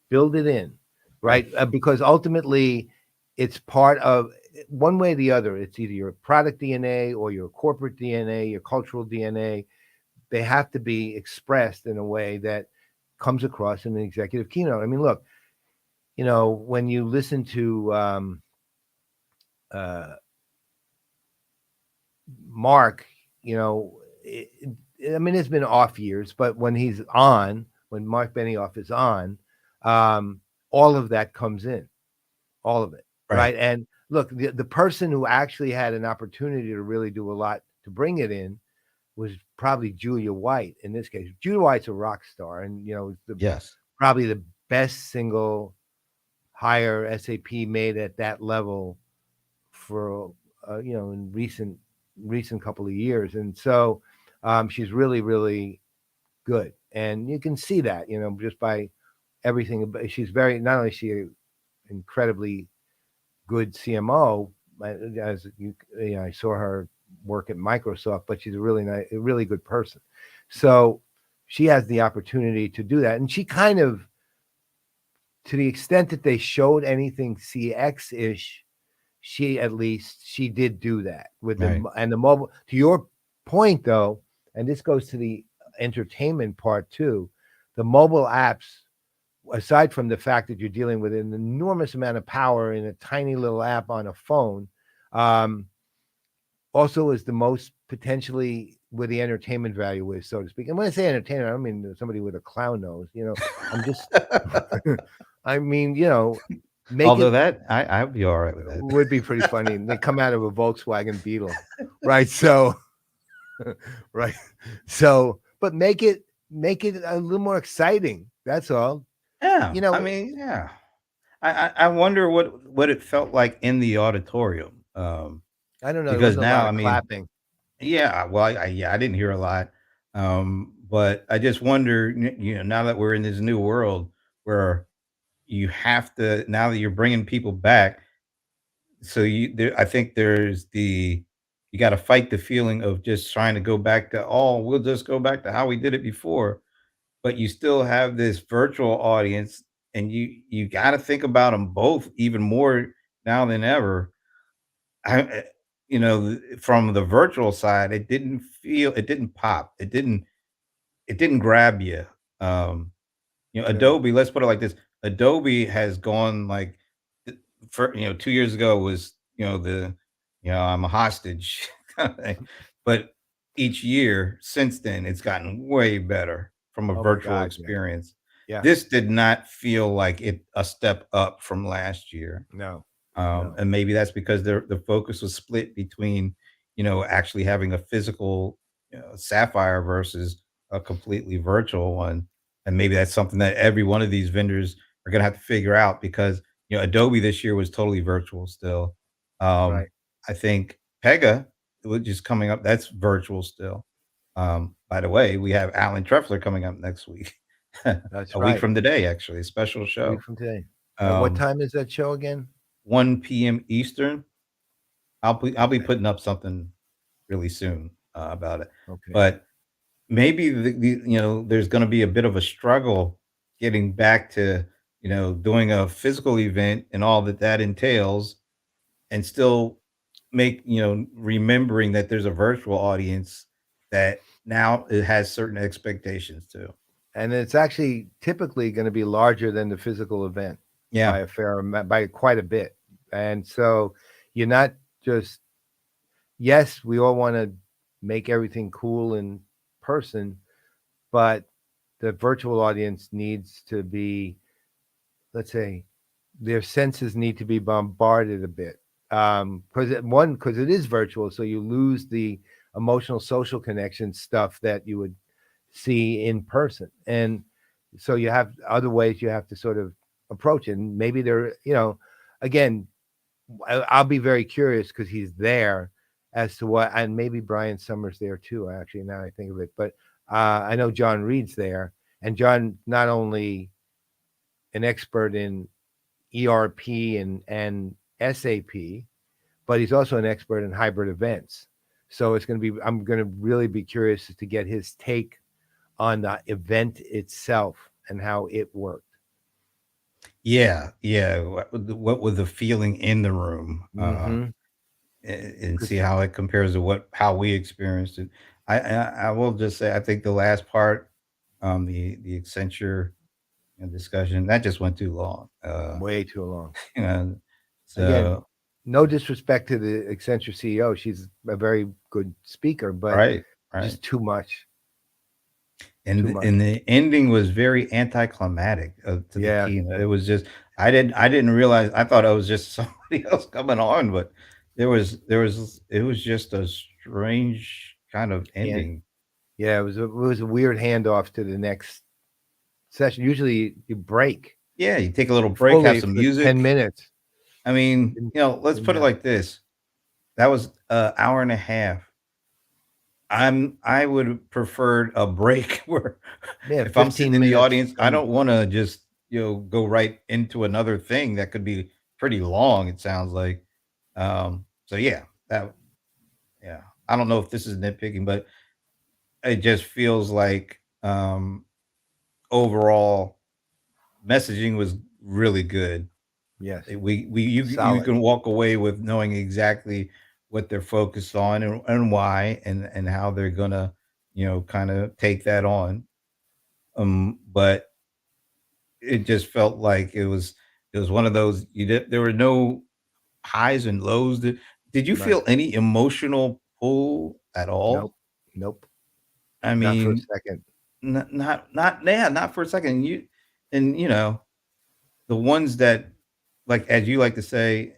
Build it in, right? Because ultimately, it's part of one way or the other. It's either your product DNA or your corporate DNA, your cultural DNA. They have to be expressed in a way that comes across in an executive keynote. I mean, look, when you listen to Mark, I mean, it's been off years, but when Mark Benioff is on, all of that comes in, all of it, right? And look, the person who actually had an opportunity to really do a lot to bring it in was probably Julia White in this case. Julia White's a rock star, and probably the best single hire SAP made at that level for in recent couple of years, and so she's really, really good, and you can see that just by everything. She's not only is she an incredibly good CMO, as I saw her work at Microsoft, but she's a really good person. So she has the opportunity to do that, and she kind of, to the extent that they showed anything CX-ish, she did do that with the mobile. To your point, though, and this goes to the entertainment part too, the mobile apps, aside from the fact that you're dealing with an enormous amount of power in a tiny little app on a phone, also is the most potentially where the entertainment value is, so to speak. And when I say entertainment, I don't mean somebody with a clown nose. I'm just, I mean, Although that I'd be all right with that. Would be pretty funny. They come out of a Volkswagen Beetle, right? So, but make it a little more exciting. That's all. Yeah, I mean, yeah. I wonder what it felt like in the auditorium. I don't know. Because there was a now, lot I of mean, clapping. yeah. Well, I didn't hear a lot, but I just wonder, now that we're in this new world where you have to, now that you're bringing people back, so I think you got to fight the feeling of just trying to go back to, we'll just go back to how we did it before, but you still have this virtual audience, and you got to think about them both even more now than ever. From the virtual side, it didn't pop. It didn't grab you. Adobe, let's put it like this. Adobe has gone like for 2 years ago was I'm a hostage kind of thing. But each year since then it's gotten way better from a Oh my virtual God, yeah. experience. Yeah. This did not feel like it a step up from last year. No. And maybe that's because the focus was split between actually having a physical Sapphire versus a completely virtual one. And maybe that's something that every one of these vendors are going to have to figure out, because Adobe this year was totally virtual still. Right. I think Pega, which is coming up, that's virtual still. By the way, we have Alan Treffler coming up next week. That's A week right. from today, actually, a special A show. week from today. At what Um, time is that show again? 1 p.m. Eastern. I'll be putting up something really soon about it. Okay. But maybe there's going to be a bit of a struggle getting back to doing a physical event and all that entails, and still remembering that there's a virtual audience that now it has certain expectations too. And it's actually typically going to be larger than the physical event Yeah. by a fair amount, by quite a bit. And so you're not just, yes, we all want to make everything cool in person, but the virtual audience needs to be, let's say, their senses need to be bombarded a bit. Because it is virtual, so you lose the emotional social connection stuff that you would see in person. And so you have other ways you have to sort of approach it. And maybe again, I'll be very curious because he's there as to what, and maybe Brian Summers there too, actually, now I think of it. But I know John Reed's there, and John, not only an expert in ERP and SAP, but he's also an expert in hybrid events. So I'm going to really be curious to get his take on the event itself and how it worked. Yeah. What was the feeling in the room? And see how it compares to how we experienced it. I will just say, I think the last part, the Accenture discussion, that just went too long. Way too long. So again, no disrespect to the Accenture CEO, she's a very good speaker, but right. just too much. And the ending was very anticlimactic to the keynote. It was just I didn't realize. I thought it was just somebody else coming on, but it was just a strange kind of ending. Yeah, it was a weird handoff to the next session. Usually you break. Yeah, you take a little break, have some music. 10 minutes. I mean, let's put it like this. That was an hour and a half. I would have preferred a break where if I'm sitting in the audience, I don't want to just go right into another thing that could be pretty long. It sounds like, so yeah, I don't know if this is nitpicking, but it just feels like overall messaging was really good. Yes, you can walk away with knowing exactly what they're focused on and why and how they're gonna kind of take that on. But it just felt like it was one of those there were no highs and lows. Did you feel any emotional pull at all? Nope. I mean, not for a second. Not for a second. The ones that, like, as you like to say,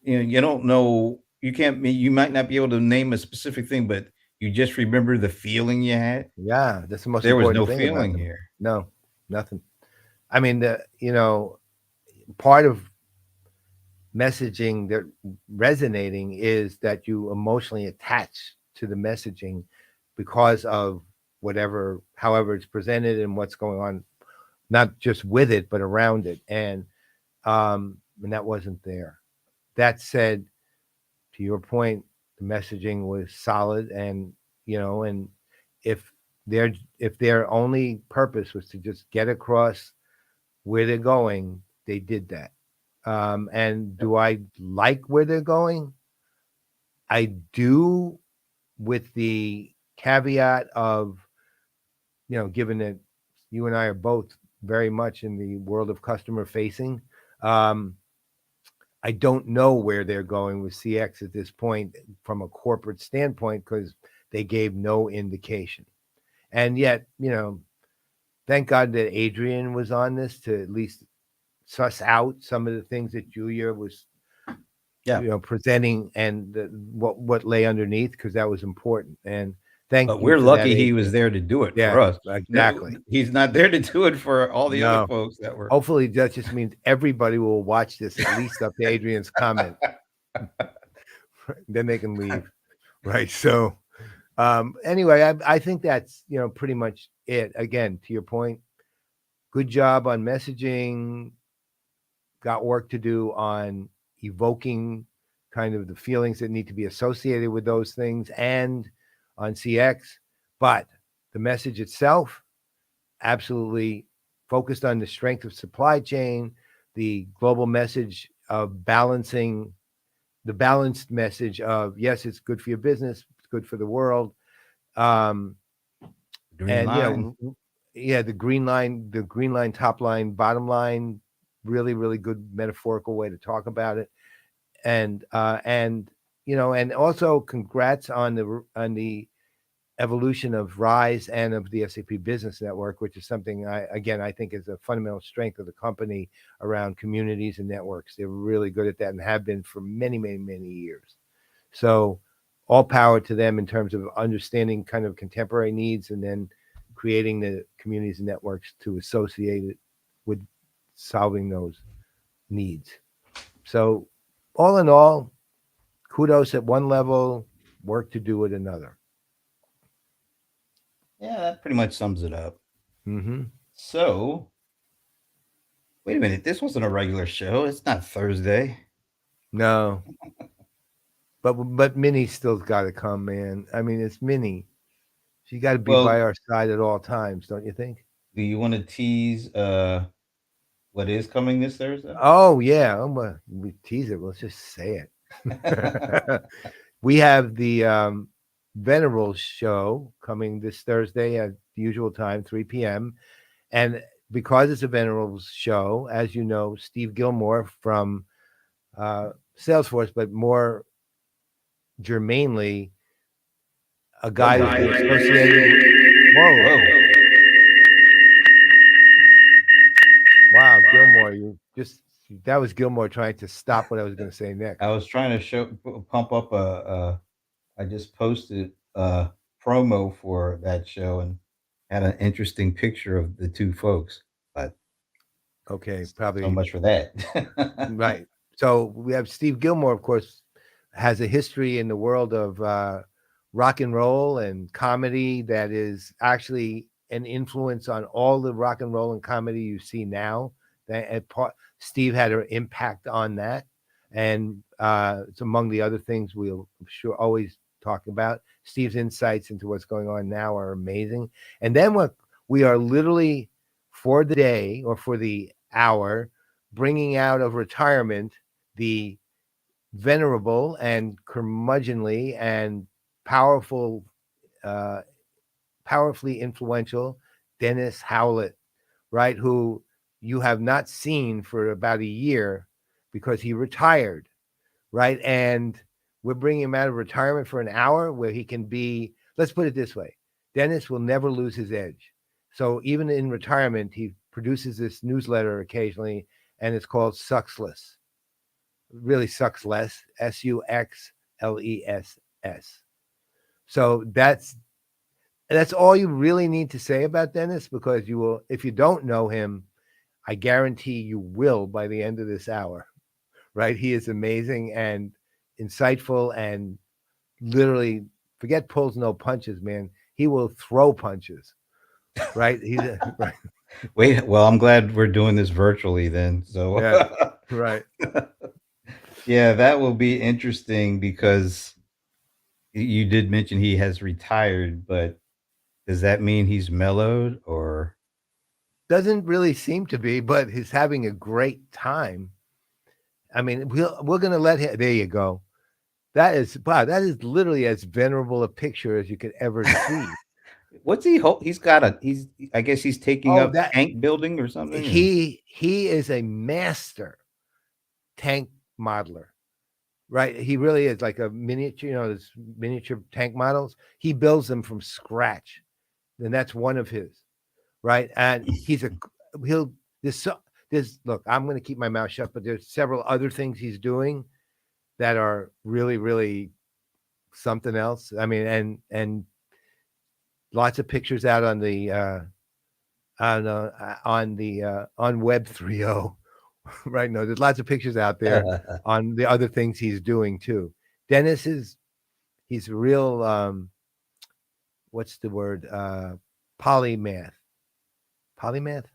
you don't know, you might not be able to name a specific thing, but you just remember the feeling you had. Yeah, that's the most there was important no thing feeling about here. No, nothing. I mean, part of messaging that resonating is that you emotionally attach to the messaging because of however it's presented and what's going on, not just with it, but around it. And that wasn't there. That said, to your point, the messaging was solid, and and if their only purpose was to just get across where they're going, they did that. And do I like where they're going? I do, with the caveat of, given that you and I are both very much in the world of customer facing. I don't know where they're going with CX at this point from a corporate standpoint because they gave no indication. And yet, thank God that Adrian was on this to at least suss out some of the things that Julia was presenting and what lay underneath, because that was important. And but we're lucky he was there to do it for us. Exactly. No, he's not there to do it for all the other folks that were. Hopefully that just means everybody will watch this at least up to Adrian's comment. Then they can leave. Right. So anyway, I think that's pretty much it. Again, to your point, good job on messaging. Got work to do on evoking kind of the feelings that need to be associated with those things and on CX, but the message itself absolutely focused on the strength of supply chain, the global message of balancing, the balanced message of, yes, it's good for your business, it's good for the world. Green line. The green line, top line, bottom line, really, really good metaphorical way to talk about it. And also congrats on the evolution of RISE and of the SAP Business Network, which is something I think is a fundamental strength of the company around communities and networks. They're really good at that and have been for many, many, many years. So all power to them in terms of understanding kind of contemporary needs and then creating the communities and networks to associate it with solving those needs. So all in all, kudos at one level, work to do at another. Yeah, that pretty much sums it up. Mm-hmm. So, wait a minute. This wasn't a regular show. It's not Thursday. No. but Minnie's still got to come, man. I mean, it's Minnie. She got to be by our side at all times, don't you think? Do you want to tease what is coming this Thursday? Oh, yeah. We tease it. Let's just say it. We have the Venerables show coming this Thursday at the usual time, 3 p.m. And because it's a Venerables show, as you know, Steve Gilmore from Salesforce, but more germanely, a guy who's been associated with... Whoa. Wow, Gilmore, that was Gilmore trying to stop what I was going to say next. I was trying to pump up I just posted a promo for that show and had an interesting picture of the two folks. But okay, probably so much for that. Right. So we have Steve Gilmore, of course, has a history in the world of rock and roll and comedy that is actually an influence on all the rock and roll and comedy you see now. Steve had an impact on that. And it's among the other things we'll always talk about. Steve's insights into what's going on now are amazing. And then what we are literally for the day or for the hour bringing out of retirement the venerable and curmudgeonly and powerfully influential Dennis Howlett, right? Who you have not seen for about a year because he retired, right? And we're bringing him out of retirement for an hour where he can be, let's put it this way, Dennis will never lose his edge. So even in retirement, he produces this newsletter occasionally, and it's called Sucksless. Really sucks less, Suxless. So that's all you really need to say about Dennis, because you will, if you don't know him, I guarantee you will by the end of this hour, right? He is amazing and insightful and literally, forget pulls no punches, man. He will throw punches, right? He's right. Wait, well, I'm glad we're doing this virtually then. So yeah, right. Yeah, that will be interesting because you did mention he has retired, but does that mean he's mellowed or? Doesn't really seem to be, but he's having a great time. I mean, we're going to let him. There you go. That is literally as venerable a picture as you could ever see. What's he? He's got a. I guess he's taking up tank building or something. He is a master tank modeler, right? He really is like a miniature. You know, this miniature tank models. He builds them from scratch, and that's one of his, right? And look. I'm going to keep my mouth shut, but there's several other things he's doing that are really, really something else. I mean, and lots of pictures out on the on Web 3.0, right? No, there's lots of pictures out there on the other things he's doing too. Dennis he's real. What's the word? Polymath. Polymath?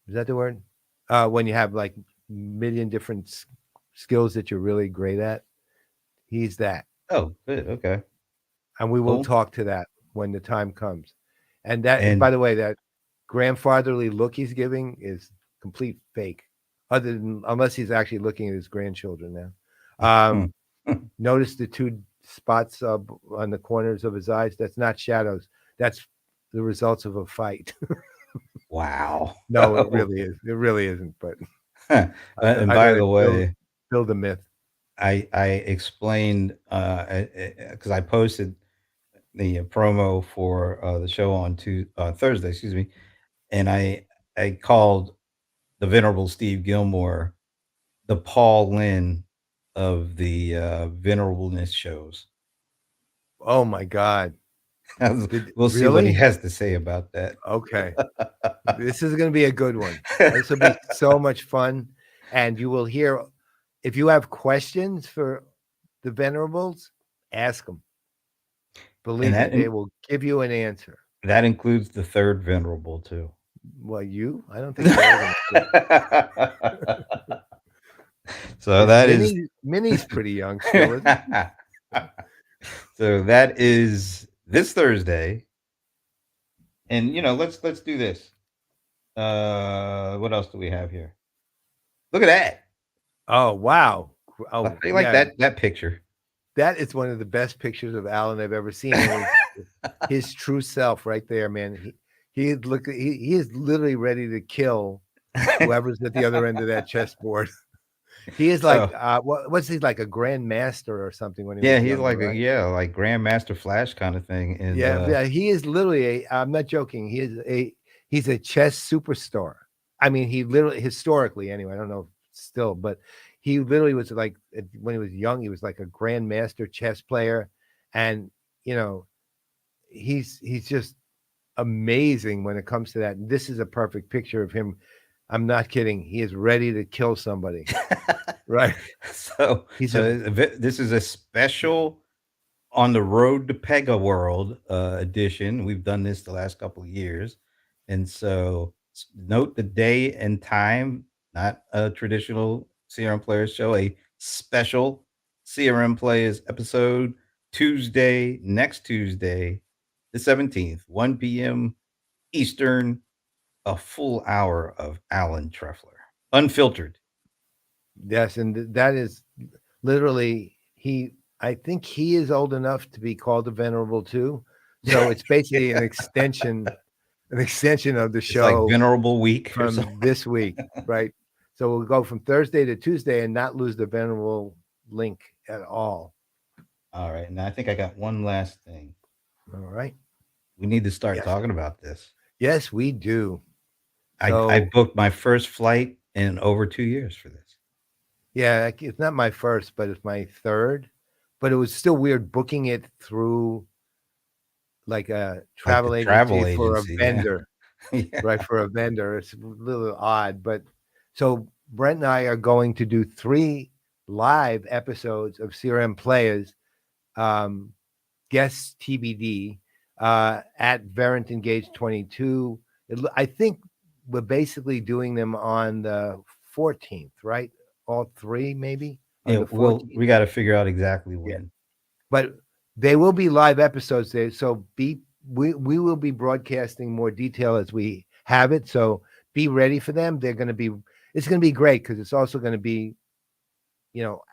Is that the word? When you have like million different skills that you're really great at, he's that. Oh, good. Okay. And we will talk to that when the time comes. And by the way, that grandfatherly look he's giving is complete fake, unless he's actually looking at his grandchildren now. Notice the two spots on the corners of his eyes. That's not shadows. That's the results of a fight. Wow. No, it really is. It really isn't. But and by the way, build a myth. I explained because I posted the promo for the show on Thursday, excuse me, and I called the venerable Steve Gilmore the Paul Lynn of the venerableness shows. Oh my God. We'll see what he has to say about that. Okay. This is going to be a good one. This will be so much fun. And you will hear, if you have questions for the venerables, ask them. Believe me, they will give you an answer. That includes the third venerable too. Well, you? I don't think so. So that Minnie's pretty young still, isn't it? So that is this Thursday. And let's do this. What else do we have here? Look at that. Oh, wow. Oh, I like that picture. That is one of the best pictures of Alan I've ever seen. His true self right there, man. He is literally ready to kill whoever's at the other end of that chessboard. He is like what's he like, a grandmaster or something when he was he's younger, like right? like Grandmaster Flash kind of thing. And he is literally I'm not joking. He's a chess superstar. I mean, he literally, historically anyway, I don't know still, but he literally was like, when he was young, he was like a grandmaster chess player. And he's just amazing when it comes to that. And this is a perfect picture of him. I'm not kidding. He is ready to kill somebody. Right. So this is a special On the Road to Pega World edition. We've done this the last couple of years. And so note the day and time, not a traditional CRM Playaz show, a special CRM Playaz episode, next Tuesday, the 17th, 1 p.m. Eastern, a full hour of Alan Trefler, unfiltered. Yes, and that is literally, I think he is old enough to be called the Venerable too. So it's basically an extension of the show. It's like Venerable Week from this week, right? So we'll go from Thursday to Tuesday and not lose the Venerable link at all. All right. And I think I got one last thing. All right. We need to start talking about this. Yes, we do. I booked my first flight in over 2 years for this. Yeah, it's not my first, but it's my third. But it was still weird booking it through like a travel agency for a vendor, right? For a vendor. It's a little odd. But so Brent and I are going to do 3 live episodes of CRM Playaz, guest TBD, at Verint Engage 22. I think we're basically doing them on the 14th, right? All 3, maybe. Yeah, we got to figure out exactly when. Yeah. But they will be live episodes there, so we will be broadcasting more detail as we have it. So be ready for them. It's going to be great because it's also going to be,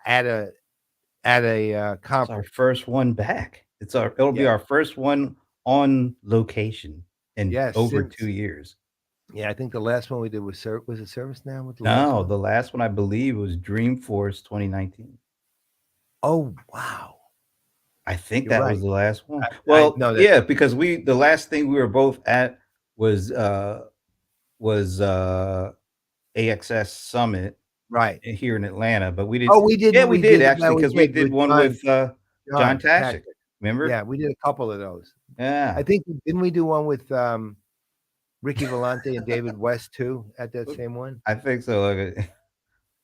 at a conference. It's our first one back. It'll be our first one on location in Yes, over 2 years. Yeah, I think the last one we did was it ServiceNow? With the No, the last one I believe was Dreamforce 2019. Oh wow! I think You're that right. was the last one. No, Well, yeah, because the last thing we were both at was AXS Summit, right, here in Atlanta. But we did. Oh, we did. Yeah, we did actually, because we did with one with John Tashik. Remember? Yeah, we did a couple of those. Yeah, I think didn't we do one with Ricky Volante and David West too at that same one? I think so. Like,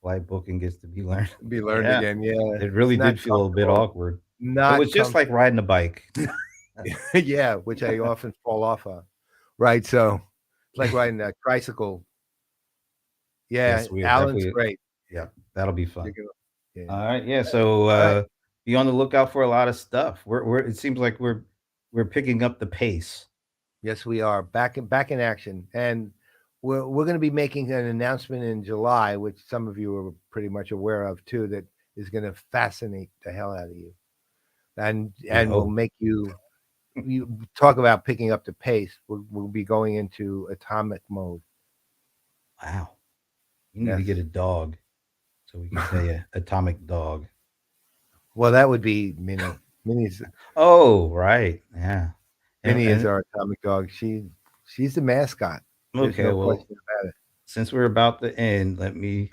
flight booking gets to be learned. Again. Yeah, it really did feel a bit awkward. It was just like riding a bike. Yeah, which I often fall off of. Right, so it's like riding a tricycle. Yeah, Yes, Alan's great. Yeah, that'll be fun. Yeah. All right, yeah. So be on the lookout for a lot of stuff. It seems like we're picking up the pace. Yes, we are back in action, and we're going to be making an announcement in July, which some of you are pretty much aware of too. That is going to fascinate the hell out of you, and will make you talk about picking up the pace. We'll be going into atomic mode. Wow, you need to get a dog, so we can say atomic dog. Well, that would be Minnie. Minnie's. Oh, right, yeah. Minnie is our atomic dog. She's the mascot. There's Okay, no well, question about it. Since we're about to end, let me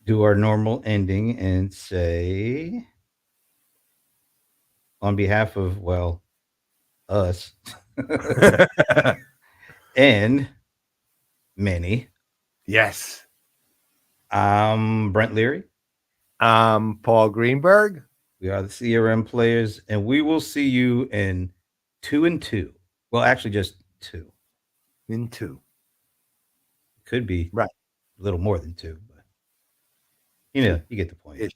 do our normal ending and say, on behalf of, well, us and many. Yes. I'm Brent Leary. I'm Paul Greenberg. We are the CRM Players, and we will see you in 2 and 2. Well, actually, just 2. In 2. Could be right. A little more than 2, but you get the point.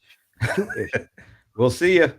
Two-ish. We'll see you.